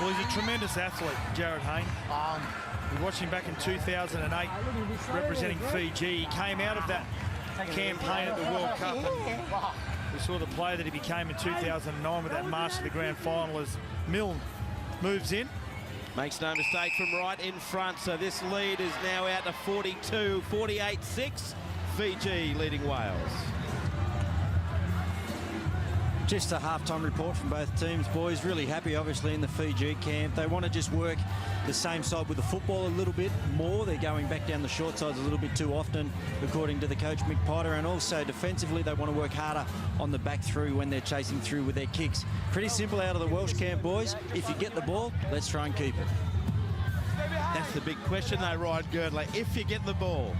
Well, he's a tremendous athlete, Jared Hayne. We watched him back in 2008 representing Fiji. He came out of that campaign at the World Cup, and we saw the player that he became in 2009 with that march to the grand final as Milne moves in. Makes no mistake from right in front, so this lead is now out to 42, 48-6. Fiji leading Wales. Just a halftime report from both teams, boys. Really happy, obviously, in the Fiji camp. They want to just work the same side with the football a little bit more. They're going back down the short sides a little bit too often, according to the coach, Mick Potter. And also defensively, they want to work harder on the back through when they're chasing through with their kicks. Pretty simple out of the Welsh camp, boys. If you get the ball, let's try and keep it. That's the big question, though, Ryan Girdler. If you get the ball,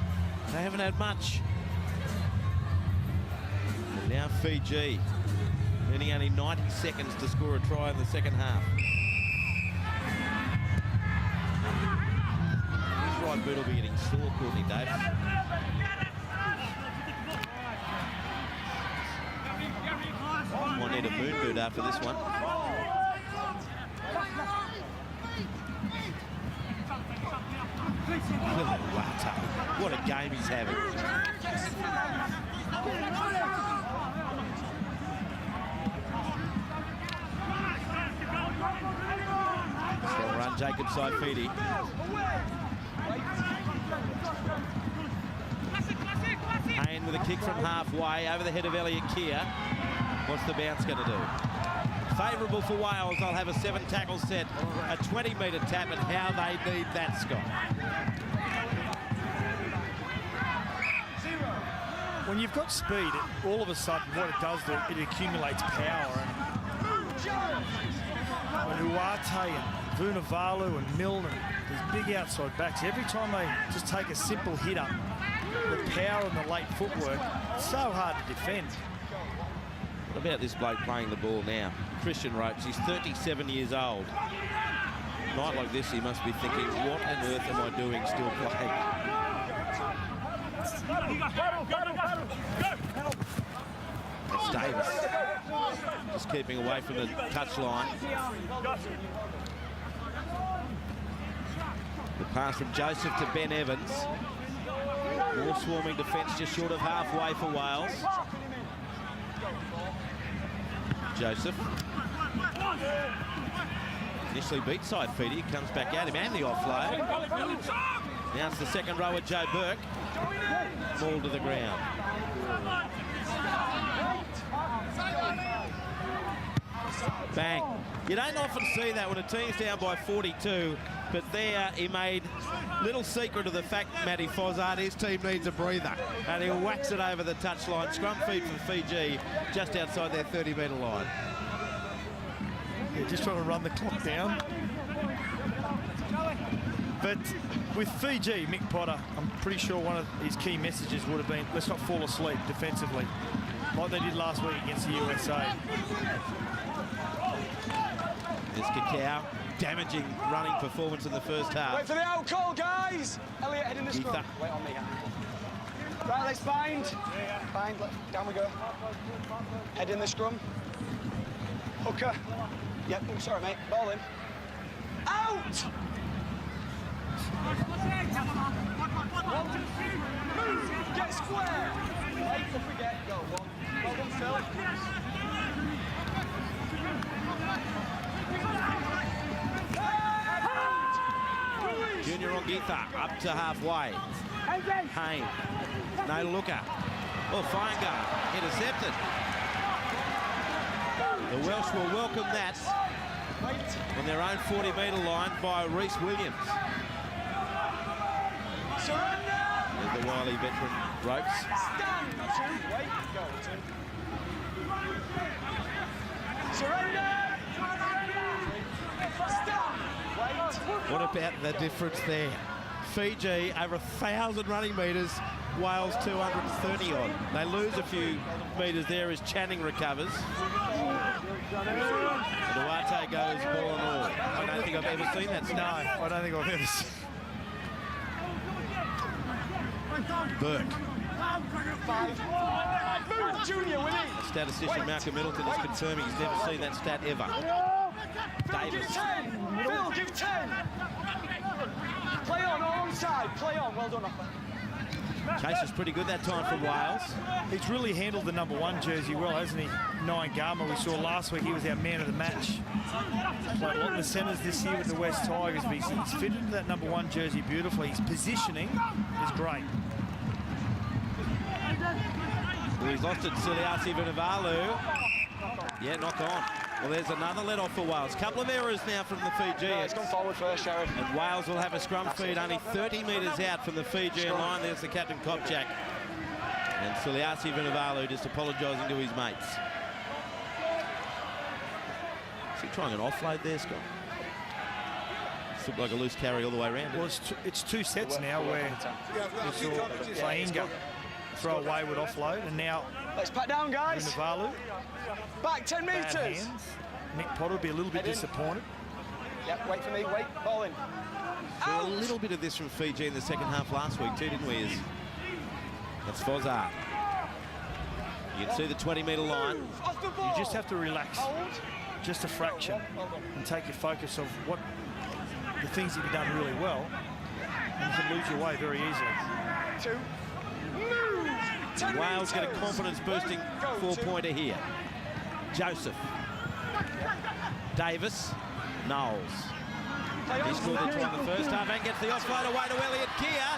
they haven't had much. And now Fiji, needing only 90 seconds to score a try in the second half. His right boot will be getting sore, Courtney Davis. Might need a moon boot after this one. What a game he's having. Strong run, Jacob side, Fiji. Hayne with a kick from halfway over the head of Elliot Keir. What's the bounce going to do? Favourable for Wales. They'll have a 7-tackle set, a 20-metre tap, and how they need that, Scott. When you've got speed, all of a sudden what it does, it accumulates power. And Uarte and Vunivalu and Milne, these big outside backs, every time they just take a simple hit up, the power and the late footwork, it's so hard to defend. What about this bloke playing the ball now? Christian Ropes, he's 37 years old. A night like this, he must be thinking, what on earth am I doing still playing? That's Davis. Just keeping away from the touchline. The pass from Joseph to Ben Evans. More swarming defence just short of halfway for Wales. Joseph. Initially beat side Fiji, comes back at him and the offload. Now it's the second rower, Joe Burke. Ball to the ground. Bang. You don't often see that when a team's down by 42, but there he made little secret of the fact, Matty Fozzard, his team needs a breather. And he'll whacks it over the touchline. Scrum feed from Fiji, just outside their 30-metre line. Yeah, just trying to run the clock down. But with Fiji, Mick Potter, I'm pretty sure one of his key messages would have been, let's not fall asleep defensively, like they did last week against the USA. This Cacao, damaging running performance in the first half. Wait for the out call, guys. Elliot, head in the scrum. Wait on me. Right, let's bind. Bind, down we go. Head in the scrum. Hooker. Yep, oh, sorry, mate. Ball in. Out! Move! Get square! Wait, don't forget. Go, one. Well done, Phil. Junior Ongitha up to halfway. Hayne. No looker. Oh, fine guard. Intercepted. The Welsh will welcome that on their own 40-metre line by Reece Williams. Surrender! There's the wily veteran Ropes. Stand! Two, wait, go, two. Surrender! Stand! Wait. What about the difference there? Fiji over 1,000 running metres, Wales 230 odd. They lose a few metres there as Channing recovers. Duarte goes ball and all. I don't think I've ever seen that stat. No, I don't think I've ever seen. Burke. Move, Junior, we need. Statistician Malcolm Middleton is confirming he's never seen that stat ever. Phil, give 10. Phil, give 10. Play on, onside. Play on. Well done, Upper. Chase is pretty good that time for Wales. He's really handled the #1 jersey well, hasn't he? Nyan Garma, we saw last week, he was our man of the match. Played a lot in the centres this year with the West Tigers, but he's fitted into that #1 jersey beautifully. His positioning is great. Well, he's lost it, Siliasi Vunivalu. Yeah, knock on. Well, there's another let off for Wales. Couple of errors now from the Fijians. No, it's gone forward first, Jared. And Wales will have a scrum feed only 30 metres out from the Fijian line. There's the captain, Kopchak. And Suliasi Vunivalu just apologising to his mates. Is he trying an offload there, Scott? It's looked like a loose carry all the way around. Well, it's two sets now where you saw Fainga throw a wayward offload, and now let's pat down, guys. Vunivalu. Back 10 metres. Hands. Nick Potter will be a little bit disappointed. Yep, wait for me, wait, ball in. Saw a little bit of this from Fiji in the second half last week too, didn't we? That's Fozart. You can see the 20-metre line. You just have to relax just a fraction and take your focus of what the things that you've done really well, and you can lose your way very easily. Two. Wales get a confidence-boosting four-pointer here. Joseph. Davis. Knowles. He scored the try in the first half and gets the offload away to Elliot Keir.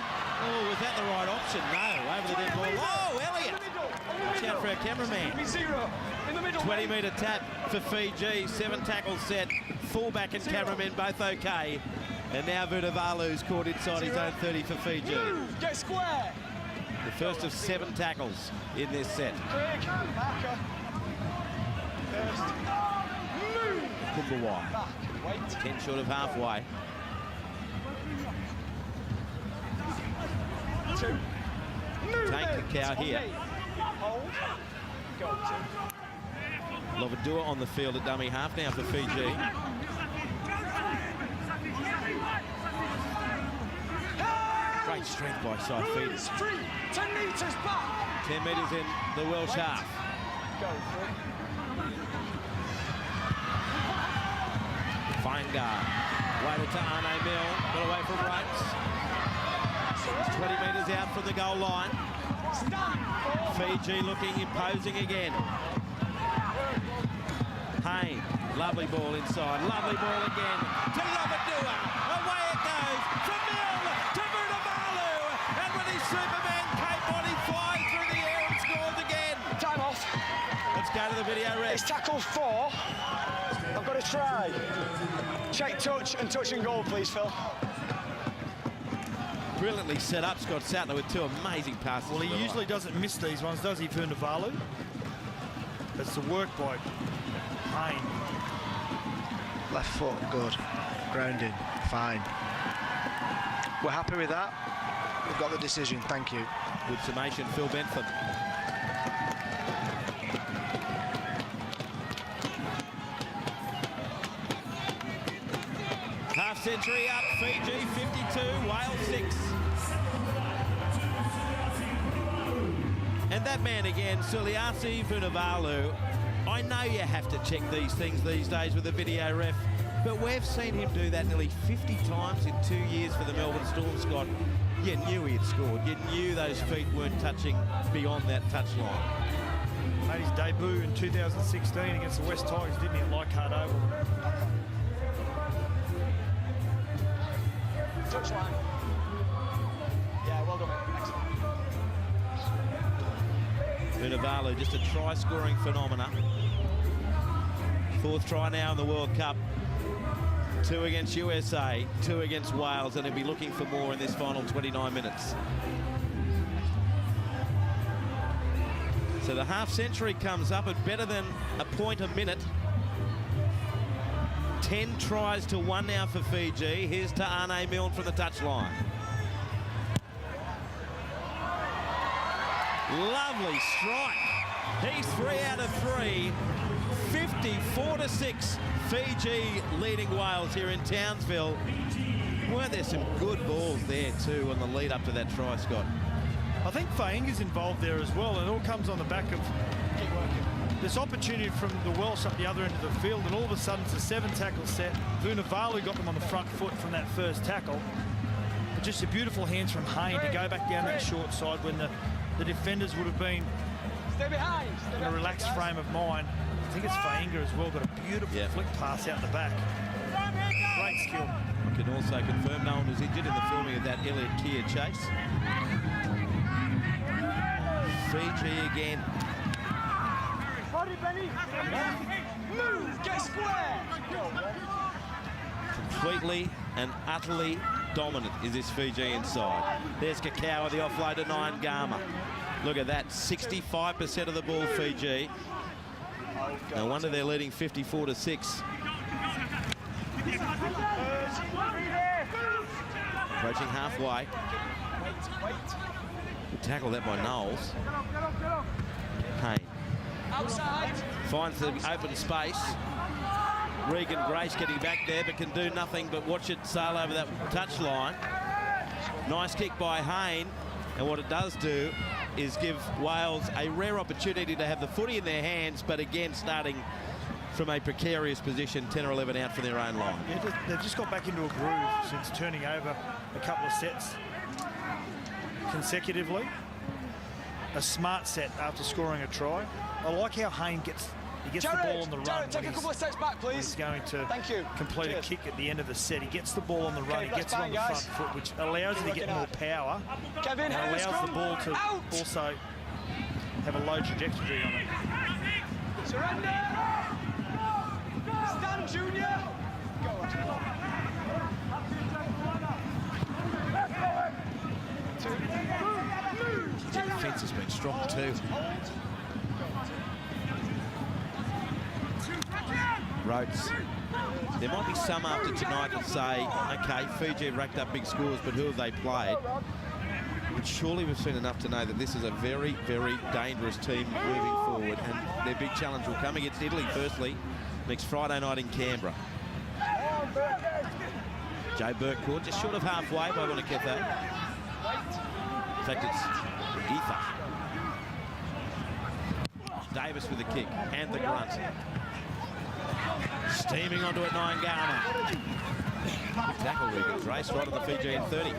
Oh, was that the right option? No, over the dead ball. Oh, Elliot! Watch out for our cameraman. 20-metre tap for Fiji. 7 tackles set. Fullback and cameraman both okay. And now Vunivalu's caught inside his own 30 for Fiji. Get square. The first of 7 tackles in this set. Craig, marker. First. Kumbawai. Back. Wait. 10 short of halfway. 2. Take the cow here. Hold. Go. Lovadua on the field at dummy half now for Fiji. Great strength by Saifidi. 10 metres back. 10 metres in the Welsh half. Go. Fine guard. Waited to Arne Mill. Got away from Ropes. 20 metres out from the goal line. Fiji looking imposing again. Hayne. Lovely ball inside. Lovely ball again. To Lovadua. Away it goes. From Mill to Vunivalu. And with his Superman cape on, he flies through the air and scores again. Time off. Let's go to the video ref. It's tackle 4. I've got to try. Check touch and touch and goal, please, Phil. Brilliantly set up, Scott Sattler, with 2 amazing passes. Well, he usually doesn't miss these ones, does he, Vunivalu? That's the work by Hayne. Left foot, good. Grounding, fine. We're happy with that. We've got the decision, thank you. Good summation, Phil Bentham. Half century up, Fiji 52, Wales 6. And that man again, Suliasi Vunivalu. I know you have to check these things these days with a video ref, but we've seen him do that nearly 50 times in 2 years for the Melbourne Storm, Scott. You knew he had scored. You knew those feet weren't touching beyond that touchline. Made his debut in 2016 against the West Tigers, didn't he, at Leichhardt Oval? Touchline. Yeah, well done. Excellent. Vunivalu, just a try-scoring phenomena. 4th try now in the World Cup. 2 against USA, 2 against Wales, and he'll be looking for more in this final 29 minutes. So the half century comes up at better than a point a minute. 10 tries to 1 now for Fiji. Here's to Arne Milne from the touchline. Lovely strike. He's 3 out of 3. 54-6. Fiji leading Wales here in Townsville. Weren't there some good balls there too on the lead up to that try, Scott? I think Fainga's involved there as well, and it all comes on the back of this opportunity from the Welsh up the other end of the field, and all of a sudden it's a 7-tackle set. Vunivalu got them on the front foot from that first tackle. But just a beautiful hands from Hayne to go back down that short side when the defenders would have been in a relaxed frame of mind. I think it's Fainga as well, got a beautiful flick pass out the back. Great skill. I can also confirm no one was injured in the filming of that Elliot Keir chase. Fiji again. Move, get square. Completely and utterly dominant is this Fijian side. There's Kakao, the offload to Nine Gama. Look at that, 65% of the ball, Fiji. No wonder they're leading 54-6. Approaching halfway. Good tackle that by Knowles. Hayne. Outside. Finds the open space. Regan Grace getting back there, but can do nothing but watch it sail over that touchline. Nice kick by Hayne. And what it does do is give Wales a rare opportunity to have the footy in their hands, but again starting from a precarious position, 10 or 11 out from their own line. Yeah, they've just got back into a groove since turning over a couple of sets consecutively. A smart set after scoring a try. I like how Hayne gets the ball on the run. Jared, take a couple of steps back, please. He's going to complete Cheers. a kick at the end of the set. He gets the ball on the run, he gets it on the front foot, which allows him to get more power Kevin, and allows the ball to also have a low trajectory on it. Surrender! Stand, Junior! The defence has been strong too. Rhodes. There might be some after tonight that say, okay, Fiji racked up big scores, but who have they played? But surely we've seen enough to know that this is a very, very dangerous team moving forward, and their big challenge will come against Italy firstly next Friday night in Canberra. Joe Burke caught just short of halfway by Wanaketho. In fact, it's Geetha. Davis with the kick and the grunt. Steaming onto it, Nine Gama. Good tackle, Regan Grace, right on the Fijian 30. You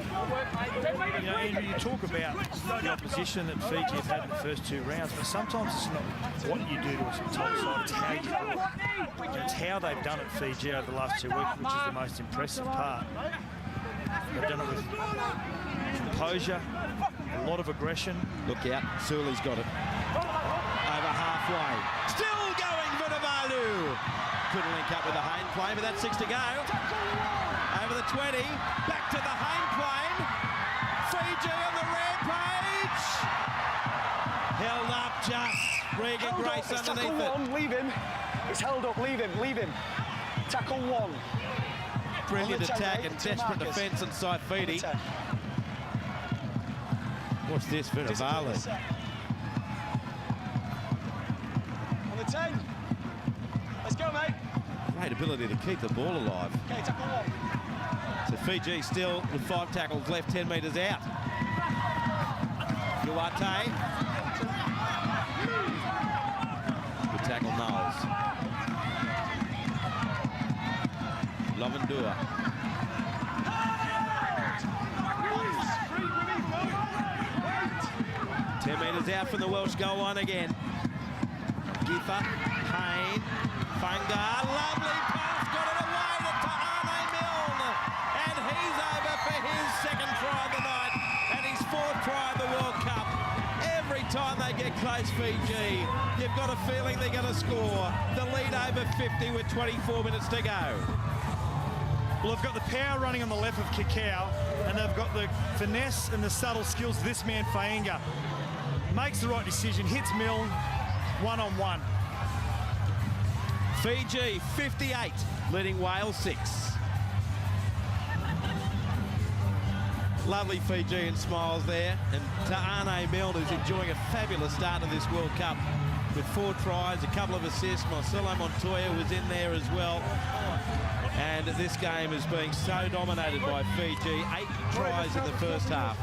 know, Andrew, you talk about the opposition that Fiji have had in the first two rounds, but sometimes it's not what you do to a top side, it's how you do it. It's how they've done it, Fiji, over the last 2 weeks, which is the most impressive part. They've done it with composure, a lot of aggression. Look out, Suli's got it. Over halfway. Still going, Vunivalu. Couldn't link up with the Hayne plane, but that's 6 to go. Over the 20, back to the Hayne plane. Fiji on the rampage. Held up just. Regan Grace underneath it. One, leave him. It's held up, leave him, leave him. Tackle one. Brilliant attack and desperate defence inside Fiji. What's this, Vunivalu? On the 10. Let's go, mate. Great ability to keep the ball alive. Okay, tackle one. So Fiji still with 5 tackles left, 10 metres out. Duarte. Good tackle, Knowles. Lovendua. Ten metres out from the Welsh goal line again. Giffer, Hayne, Funga, lovely pass, got it away to Ta'ane Milne. And he's over for his second try of the night and his 4th try of the World Cup. Every time they get close, Fiji, you've got a feeling they're going to score. The lead over 50 with 24 minutes to go. Well, they've got the power running on the left of Kakao, and they've got the finesse and the subtle skills of this man, Fainga. Makes the right decision, hits Milne, one-on-one. Fiji 58, leading Wales 6. Lovely Fijian smiles there, and Ta'ane Milne is enjoying a fabulous start to this World Cup with 4 tries, a couple of assists. Marcelo Montoya was in there as well. And this game is being so dominated by Fiji. 8 tries in the first half.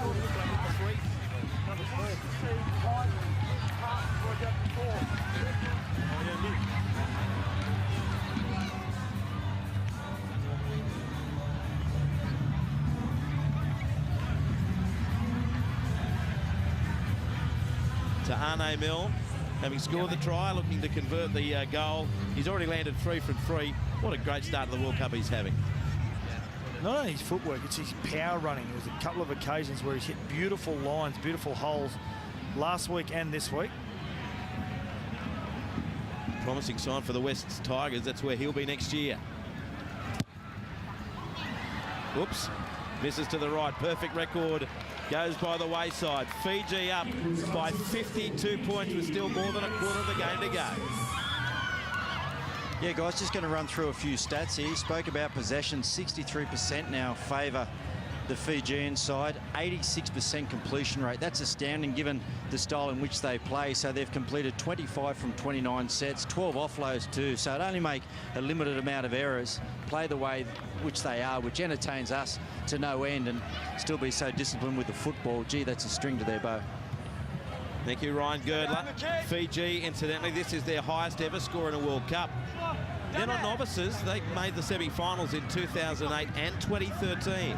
Ta'ane Milne, having scored the try, looking to convert the goal. He's already landed 3 from 3. What a great start to the World Cup he's having. Not only his footwork, it's his power running. There's a couple of occasions where he's hit beautiful lines, beautiful holes last week and this week. Promising sign for the West Tigers. That's where he'll be next year. Whoops. Misses to the right. Perfect record. Goes by the wayside. Fiji up by 52 points with still more than a quarter of the game to go. Yeah, guys, just going to run through a few stats here. Spoke about possession. 63% now favour the Fijian side. 86% completion rate. That's astounding given the style in which they play. So they've completed 25 from 29 sets, 12 offloads too. So it only make a limited amount of errors. Play the way which they are, which entertains us to no end, and still be so disciplined with the football. Gee, that's a string to their bow. Thank you, Ryan Girdler. Fiji, incidentally, this is their highest ever score in a World Cup. They're not novices. They made the semi-finals in 2008 and 2013.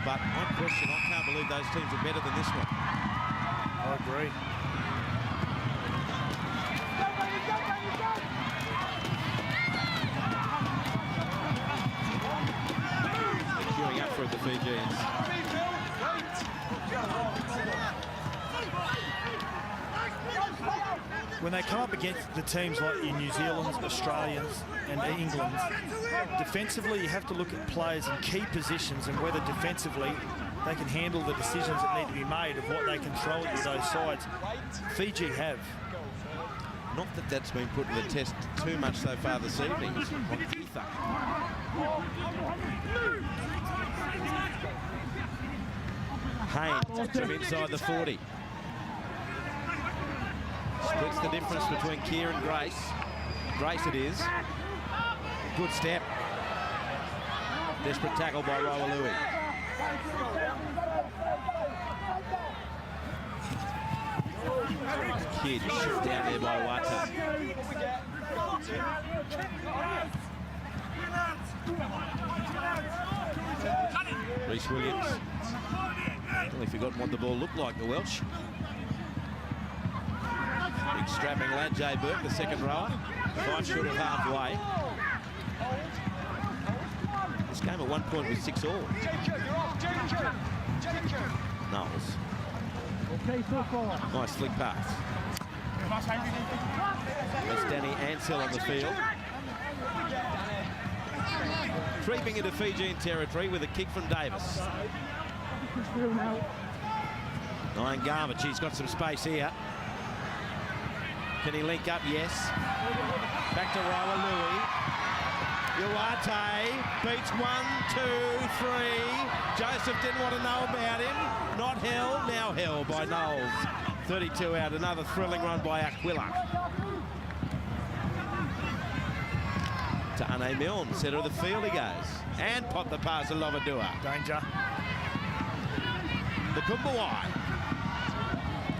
But my question, I can't believe those teams are better than this one. I agree. They're queuing up for it, the Fijians. When they come up against the teams like your New Zealand's, Australians and England's, defensively you have to look at players in key positions and whether defensively they can handle the decisions that need to be made of what they can throw at those sides. Fiji have. Not that that's been put to the test too much so far this evening. Haynes from inside the 40. Splits the difference between Keir and Grace. Grace it is. Good step. Desperate tackle by Rawalui. Kid down there by Wata. Reece Williams. Totally forgotten what the ball looked like, the Welsh. Big strapping lad, Jay Burke, the second rower. 5 short of halfway. This game at one point was 6-all. Knowles. Nice flick pass. That's Danny Ansell on the field. Creeping into Fijian territory with a kick from Davis. Nyangama, he's got some space here. Can he link up? Yes. Back to Rawalui. Uate beats 1, 2, 3. Joseph didn't want to know about him. Not held, now held by Knowles. 32 out, another thrilling run by Aquila. To Ane Milne, centre of the field he goes. And pop the pass to Lovadua. Danger. The Kumbawai.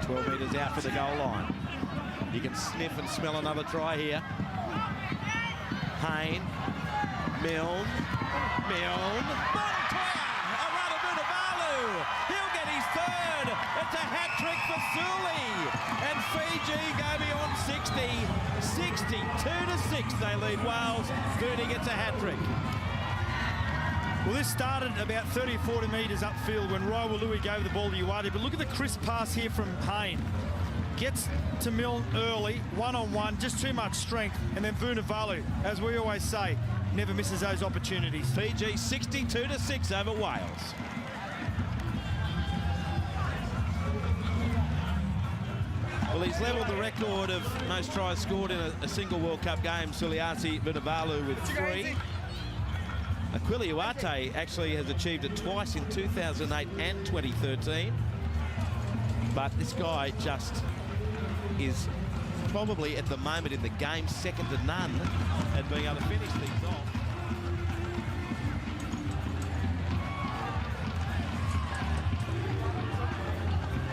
12 metres out for the goal line. You can sniff and smell another try here. Hayne. Milne. Montoya! A run of Vunivalu! He'll get his third! It's a hat-trick for Suli! And Fiji go beyond 60. 62-6 they lead Wales. Vuni gets a hat-trick. Well, this started about 30 or 40 metres upfield when Rawalui gave the ball to Uate, but look at the crisp pass here from Hayne. Gets to Milne early, one-on-one, just too much strength, and then Vunivalu, as we always say, never misses those opportunities. Fiji 62-6 over Wales. Well, he's levelled the record of most tries scored in a single World Cup game, Suliasi Vunivalu with 3. Aquila Uate actually has achieved it twice in 2008 and 2013. But this guy just is probably at the moment in the game second to none at being able to finish things off.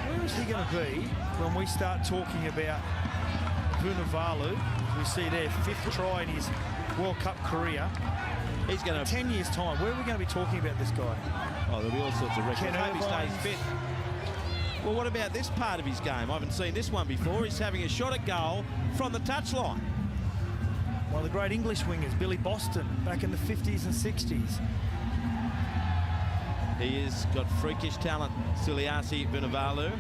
Where is he going to be when we start talking about Vunivalu? We see there, 5th try in his World Cup career. He's going to 10 years' time. Where are we going to be talking about this guy? Oh, there'll be all sorts of records. Ken Hope he Irvine. stays fit. Well, what about this part of his game? I haven't seen this one before. He's having a shot at goal from the touchline. One of the great English wingers, Billy Boston, back in the 50s and 60s. He has got freakish talent, Suliasi Vunivalu.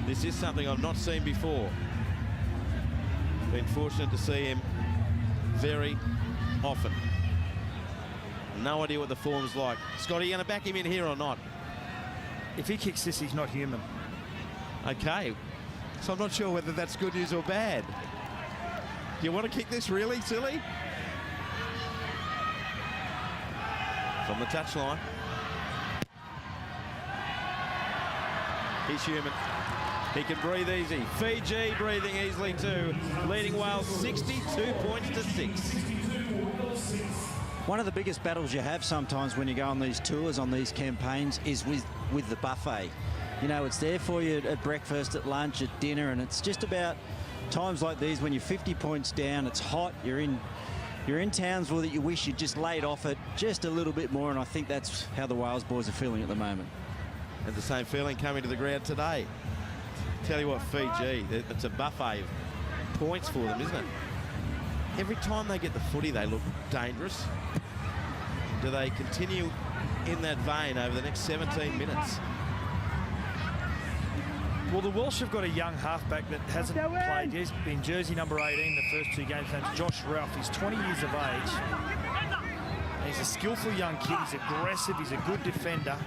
This is something I've not seen before. Been fortunate to see him very often. No idea what the form's like. Scott, are you going to back him in here or not? If he kicks this, he's not human. Okay. So I'm not sure whether that's good news or bad. Do you want to kick this really, silly? From the touchline. He's human. He can breathe easy. Fiji breathing easily too, leading Wales 62 points to 6. One of the biggest battles you have sometimes when you go on these tours, on these campaigns, is with the buffet. You know, it's there for you at breakfast, at lunch, at dinner, and it's just about times like these when you're 50 points down, it's hot, you're in Townsville that you wish you'd just laid off it just a little bit more, and I think that's how the Wales boys are feeling at the moment. And the same feeling coming to the ground today. Tell you what, Fiji, it's a buffet of points for them, isn't it? Every time they get the footy, they look dangerous. Do they continue in that vein over the next 17 minutes? Well, the Welsh have got a young halfback that hasn't played. He's been jersey number 18 the first 2 games. His name's Josh Ralph. He's 20 years of age. And he's a skillful young kid. He's aggressive. He's a good defender.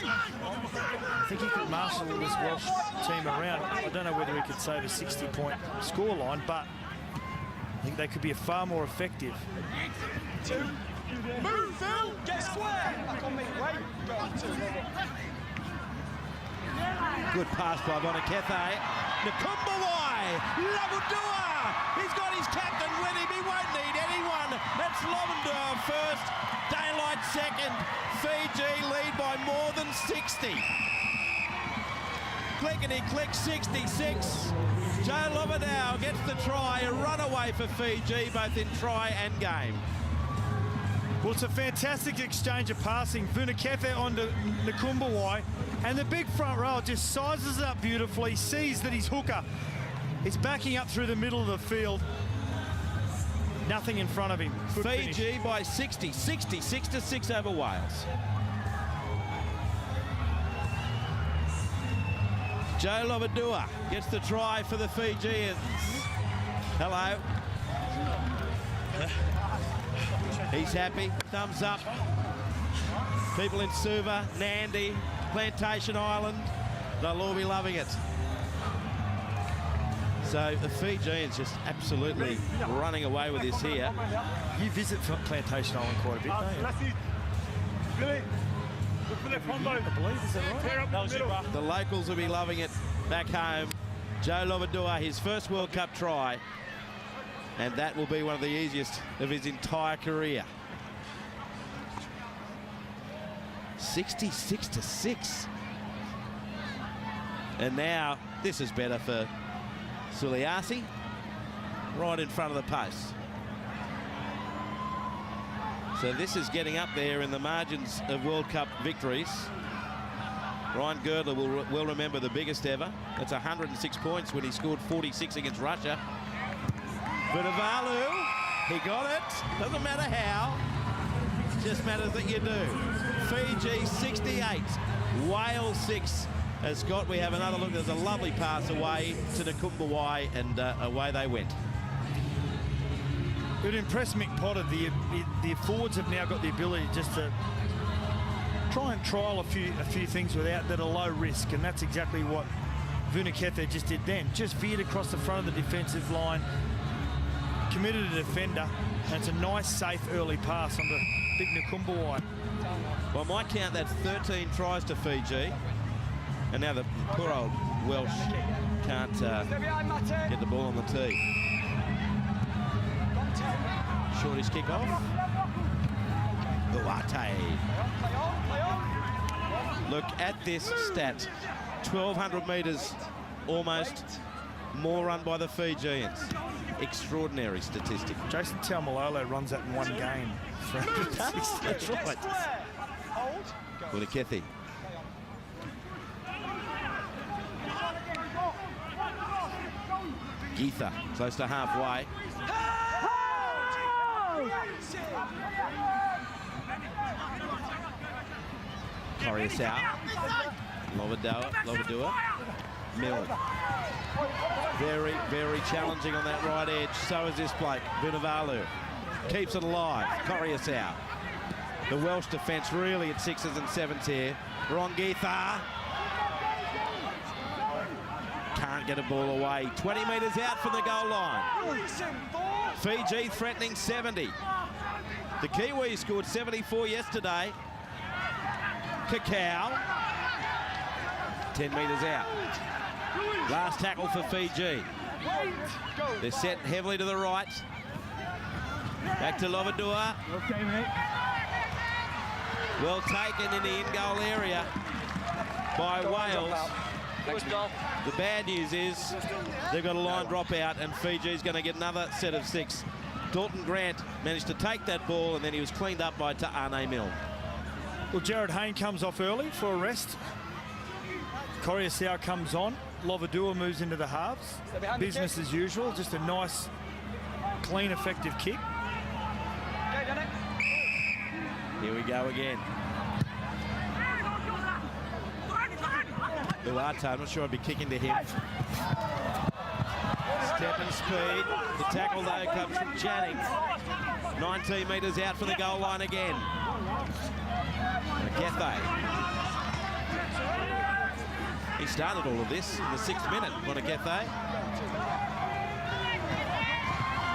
I think he could marshal this Welsh team around. I don't know whether he could save a 60-point scoreline, but I think they could be far more effective. Move, Phil! Get square! Back on me. Wait. Go. 2. Good pass by Bonakethe. Nakumbawai, Lavudua. He's got his captain with him. He won't need anyone. That's Lavudua first. Daylight second. Fiji lead by more than 60. Clickety-click 66. Joe Lavudua gets the try. A runaway for Fiji, both in try and game. Well, it's a fantastic exchange of passing. Vunakethe onto Nakumbawai, and the big front row just sizes it up beautifully, sees that his hooker is backing up through the middle of the field. Nothing in front of him. Good Fiji finish. by 60, 66 to 6 over Wales. Joe Lavudua gets the try for the Fijians. Hello. He's happy, thumbs up. People in Suva, Nandi, Plantation Island, they'll all be loving it. So the Fijians just absolutely running away with this here. You visit Plantation Island quite a bit, don't you? I believe, is that right? The locals will be loving it back home. Joe Lavudua, his first World Cup try. And that will be one of the easiest of his entire career. 66 to 6. And now this is better for Suliasi, right in front of the post. So this is getting up there in the margins of World Cup victories. Ryan Girdler will remember the biggest ever. That's 106 points when he scored 46 against Russia. Vunivalu, he got it. Doesn't matter how. It just matters that you do. Fiji 68, Wales 6. As Scott, we have another look. There's a lovely pass away to Nakumbawai, and away they went. It would impress Mick Potter. The forwards have now got the ability just to try and trial a few things without that are low risk, and that's exactly what Vunakethe just did then. Just veered across the front of the defensive line, committed a defender, and it's a nice, safe early pass on the big Nakumbawai. By my count, that's 13 tries to Fiji. And now the poor old Welsh can't get the ball on the tee. Shorty's kick off. Uate. Look at this stat. 1,200 metres almost. More run by the Fijians. Extraordinary statistic. Jason Taumalolo runs that in one game. That's right. Vunakethe. Geetha, close to halfway. Corriasau. Lavudua. Milne. Very, very challenging on that right edge. So is this bloke, Vunivalu. Keeps it alive. Coruscant. The Welsh defence really at 6s and 7s here. Rongitha. Can't get a ball away. 20 metres out from the goal line. Fiji threatening 70. The Kiwis scored 74 yesterday. Cacao. 10 metres out. Last tackle for Fiji. They're set heavily to the right. Back to Lovadua. Okay, mate. Well taken in the in-goal area by Wales. The bad news is they've got a line drop out and Fiji's going to get another set of 6. Dalton Grant managed to take that ball and then he was cleaned up by Ta'ane Milne. Well, Jared Hayne comes off early for a rest. Coruscant comes on. Lovadua moves into the halves. Business as usual, just a nice, clean, effective kick. Here we go again. Luata, I'm not sure I'd be kicking to him. Step and speed. The tackle, though, comes from Channing. 19 metres out from the goal line again. Kethe. He started all of this in the 6th minute. Montekefe.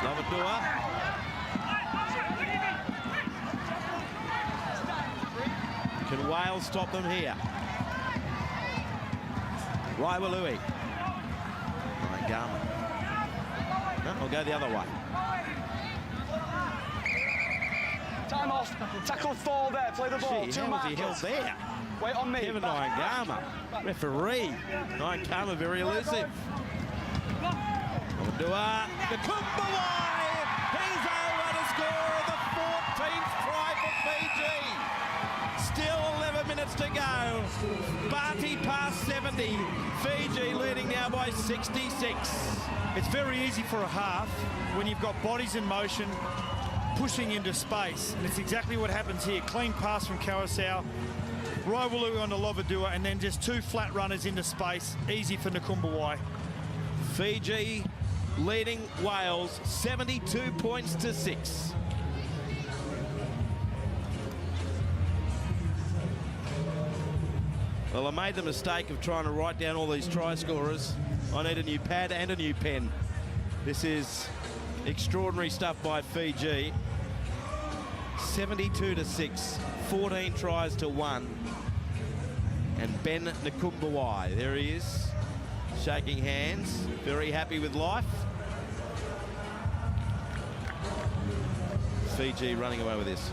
Lovadua. Can Wales stop them here? Raiwalui. Garma. No, I'll go the other way. Time off. Tackle 4 there. Play the ball. Gee, 2 how was he markers. held there? Wait on me. Kevin Nyangama, referee. Nyangama very elusive. Dua, the Kumbawai. He's over to score the 14th try for Fiji. Still 11 minutes to go. Barty past 70. Fiji leading now by 66. It's very easy for a half when you've got bodies in motion, pushing into space. And it's exactly what happens here. Clean pass from Coruscant. Raiwalui on the Lovadua, and then just 2 flat runners into space. Easy for Nakumbawai. Fiji leading Wales 72 points to 6. Well, I made the mistake of trying to write down all these try scorers. I need a new pad and a new pen. This is extraordinary stuff by Fiji. 72 to 6, 14 tries to 1. And Ben Nakumbawai, there he is, shaking hands, very happy with life. Fiji running away with this.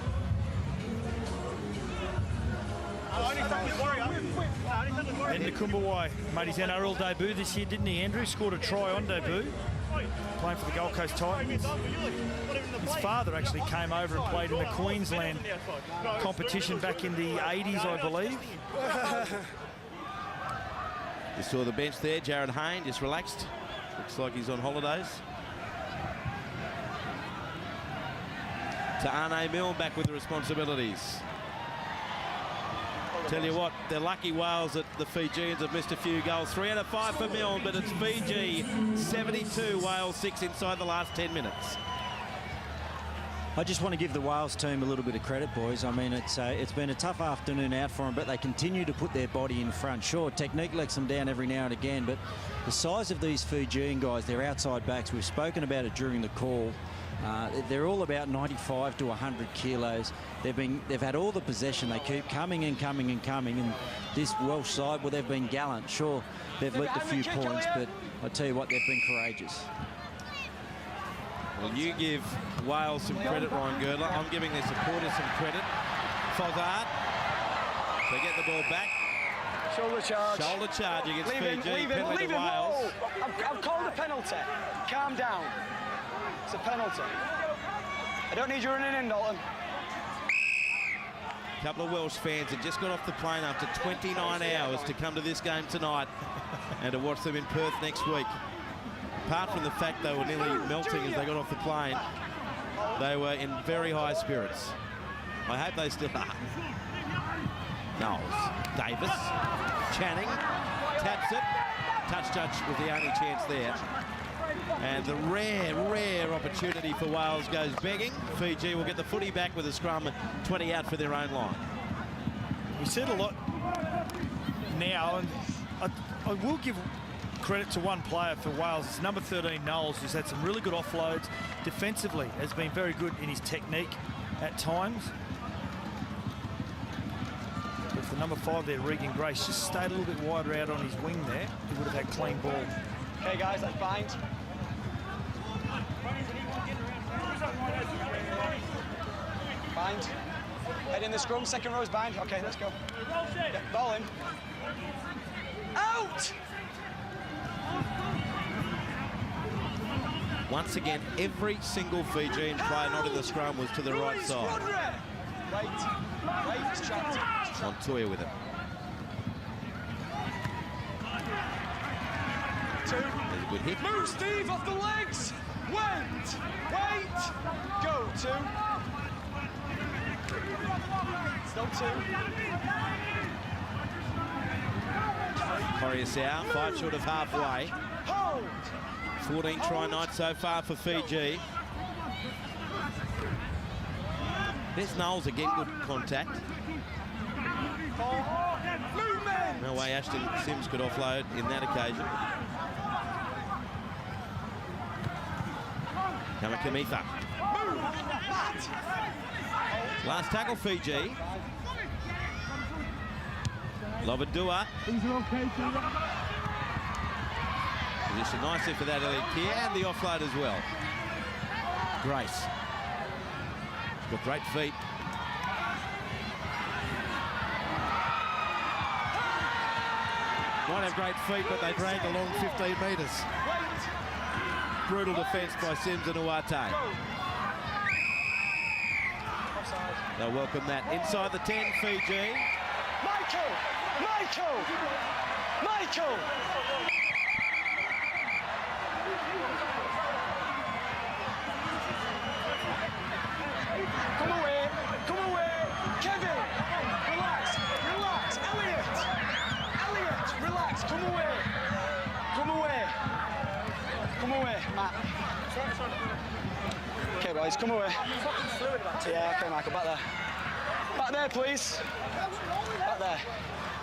Ben Nakumbawai made his NRL debut this year, didn't he, Andrew? Scored a try on debut, playing for the Gold Coast Titans. His father actually came over and played in the Queensland competition back in the 80s, I believe. You saw the bench there, Jared Hayne just relaxed. Looks like he's on holidays. Ta'ane Milne back with the responsibilities. Tell you what, they're lucky Wales that the Fijians have missed a few goals. 3 out of 5 for Milne, but it's Fiji 72, Wales 6 inside the last 10 minutes. I just want to give the Wales team a little bit of credit, boys. I mean, it's been a tough afternoon out for them, but they continue to put their body in front. Sure, technique lets them down every now and again, but the size of these Fijian guys, their outside backs, we've spoken about it during the call. They're all about 95 to 100 kilos. They've had all the possession. They keep coming and coming and coming. And this Welsh side, well, they've been gallant. Sure, they've leaked a few points, but I tell you what, they've been courageous. Well, you give Wales some credit, Ryan Girdler. I'm giving their supporters some credit. Fozzard. They get the ball back. Shoulder charge. Shoulder charge against Fiji. Leave him. Wales. I've called a penalty. Calm down. It's a penalty. I don't need you running in, Dalton. A couple of Welsh fans had just got off the plane after 29 hours to come to this game tonight and to watch them in Perth next week. Apart from the fact they were nearly melting as they got off the plane, they were in very high spirits. I hope they still are. Knowles, Davis, Channing, taps it, misjudge was the only chance there. And the rare opportunity for Wales goes begging. Fiji will get the footy back with a scrum, 20 out for their own line. We said a lot now, and I will give credit to one player for Wales. It's number 13, Knowles, who's had some really good offloads. Defensively has been very good in his technique at times. But for number 5 there, Regan Grace, just stayed a little bit wider out on his wing there. He would have had clean ball. Okay, guys, let's bind. Bind. Head in the scrum, second row's bind. Okay, let's go. Yeah, ball in. Out! Once again, every single Fijian player not in the scrum was to the right side. Wait, it's trapped. Montoya with it. Two. There's a good hit. Move, Steve, off the legs. Wait. Go, 2. Still 2. Coruscant, 5 short of halfway. Hold. 14 try night so far for Fiji. There's Knowles again, good contact. No way Ashton Sims could offload in that occasion. Kamikamitha. Last tackle, Fiji. Lovadua. Position nicely for that elite here, and the offload as well. Grace. Got great feet. Might have great feet, but they drag along 15 metres. Brutal defence by Sims and Uwate. They'll welcome that. Inside the 10, Fiji. Michael! Come away! Kevin! Relax! Elliot! Relax! Come away, Matt. Okay, boys, come away. Yeah, okay, Michael, back there. Back there, please. Back there.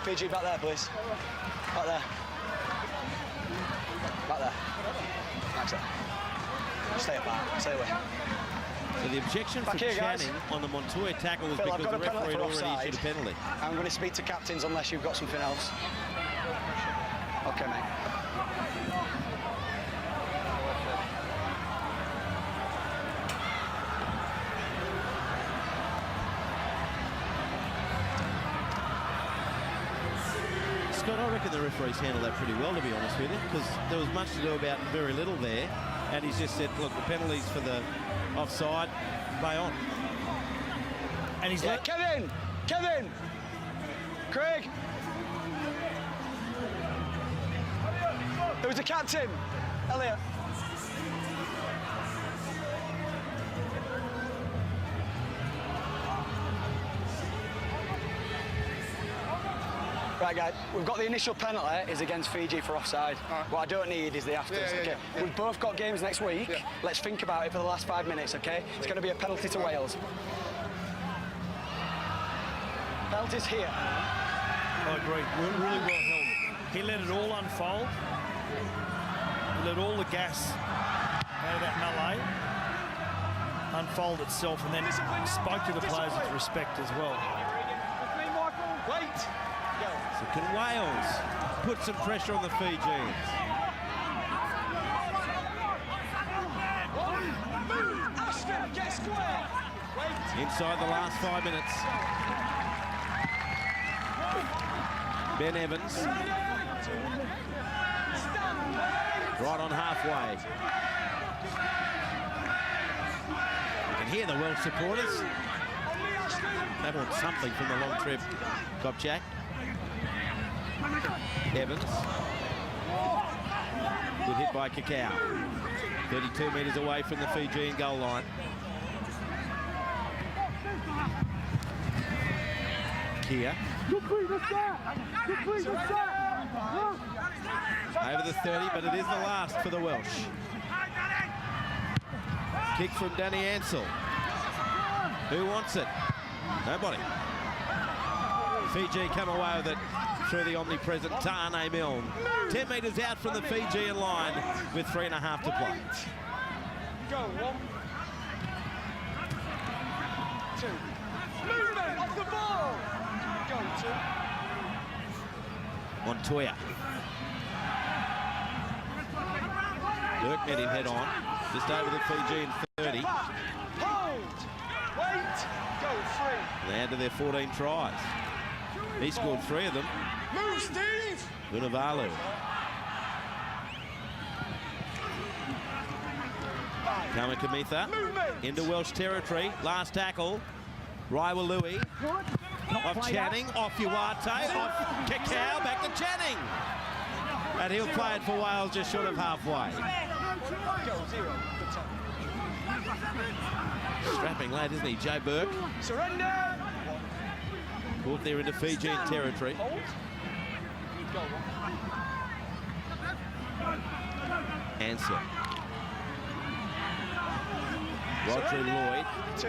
Fiji, back there, please. Back there. That's it. Stay up back. Stay away. So the objection Back from here, guys. Channing on the Montoya tackle was Phil, I've because got the a penalty referee for had already offside. issued a penalty. I'm going to speak to captains unless you've got something else. Okay, mate. Scott, I reckon the referees handled that pretty well, to be honest with you, because there was much to do about very little there. And he's just said, look, the penalties for the offside, play on. And he's let Kevin! Craig! Who's the captain? Elliot. Right, guys, we've got the initial penalty is against Fiji for offside. Right. What I don't need is the afters, okay? Yeah. We've both got games next week. Yeah. Let's think about it for the last 5 minutes, okay? It's going to be a penalty to Wales. Penalty's here. I agree. Really well held. He let it all unfold. He let all the gas out of that melee unfold itself, and then spoke to the players with respect as well. Wait. So can Wales put some pressure on the Fijians? Ashton, get square. Wait. Inside the last 5 minutes. Ben Evans. Right on halfway. You can hear the Welsh supporters. They want something from the long trip. Kopchak. Evans. Good hit by Cacao. 32 metres away from the Fijian goal line. Kia. Over over the 30, but it is the last for the Welsh. Kick from Danny Ansell. Who wants it? Nobody. Fiji come away with it through the omnipresent Tane Milne. 10 metres out from the Fijian line with 3.5 to play. Go, 1, 2. Movement off the ball. Go, 2. Montoya. Dirk met him head on. Just over the Fijian 30. Hold. Wait. Go, 3. They add to their 14 tries. He scored 3 of them. Move, Steve. Vunivalu. Kamikamitha into Welsh territory. Last tackle. Raiwalui. Off Channing, off Uwate, off Kakao, back to Channing. And he'll play it for Wales just short of halfway. Strapping lad, isn't he? Joe Burke. Surrender. Caught there into Fijian territory. Answer. Rodri Lloyd. 2.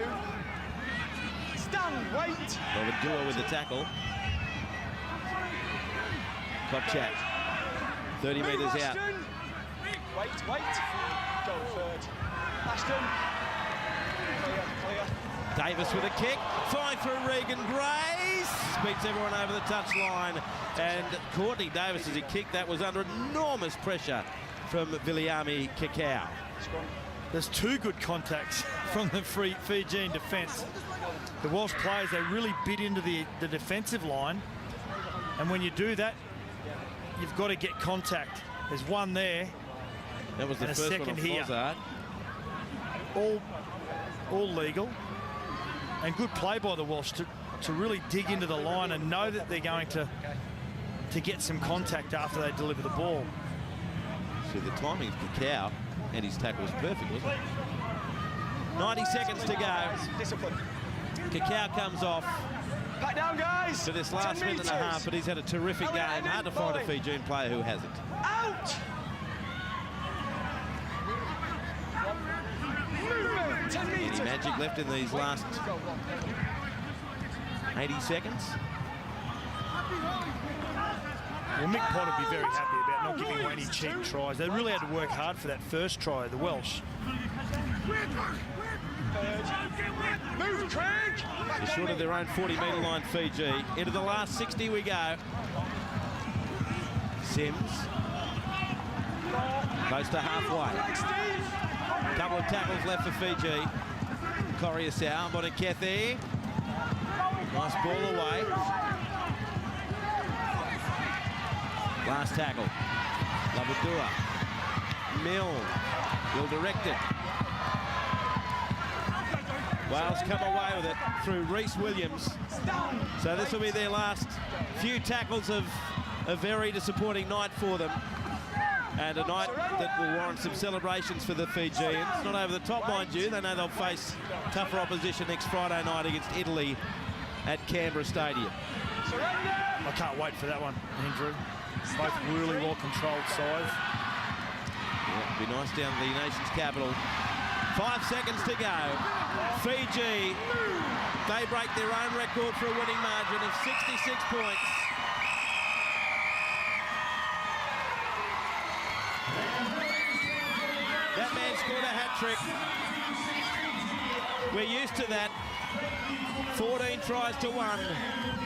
Stand, wait. Bobadua with the tackle. Kopchak. 30 metres out. Wait. Go, 3rd. Ashton. Clear. Davis with a kick. Flying through Regan Grace. Beats everyone over the touchline. And Courtney Davis, as he kicked that, was under enormous pressure from Viliami Kakao. There's 2 good contacts from the Fijian defence. The Welsh players, they really bit into the defensive line. And when you do that, you've got to get contact. There's one there. That was the and first a second one here. Fozzard. All legal. And good play by the Welsh to really dig into the line and know that they're going to get some contact after they deliver the ball. So the timing of Kakao and his tackle was perfect, wasn't it? 90 seconds to go. Discipline. Kakao comes off Back down, guys. for this last 10 minute and a half, but he's had a terrific Elliot, game. Hard to find a Fijian player who hasn't. Out. Movement. 10 Any metres. magic left in these last 80 seconds? Well, Mick Potter would be very happy about not giving away any cheap tries. They really had to work hard for that first try, the Welsh. Move, Craig. They're short of their own 40-metre line, Fiji. Into the last 60 we go. Sims. Close to halfway. Couple of tackles left for Fiji. Coriasau, Monakethi. Nice ball away. Last tackle. Labadua. Milne. Will direct it. Wales come away with it through Reece Williams. So this will be their last few tackles of a very disappointing night for them. And a night that will warrant some celebrations for the Fijians. Not over the top, mind you. They know they'll face tougher opposition next Friday night against Italy at Canberra Stadium. I can't wait for that one, Andrew. Both really well-controlled sides. Yeah, it'll be nice down at the nation's capital. 5 seconds to go. Fiji, they break their own record for a winning margin of 66 points. That man scored a hat-trick. We're used to that. 14 tries to 1.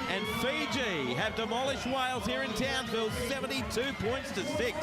And Fiji have demolished Wales here in Townsville, 72 points to 6.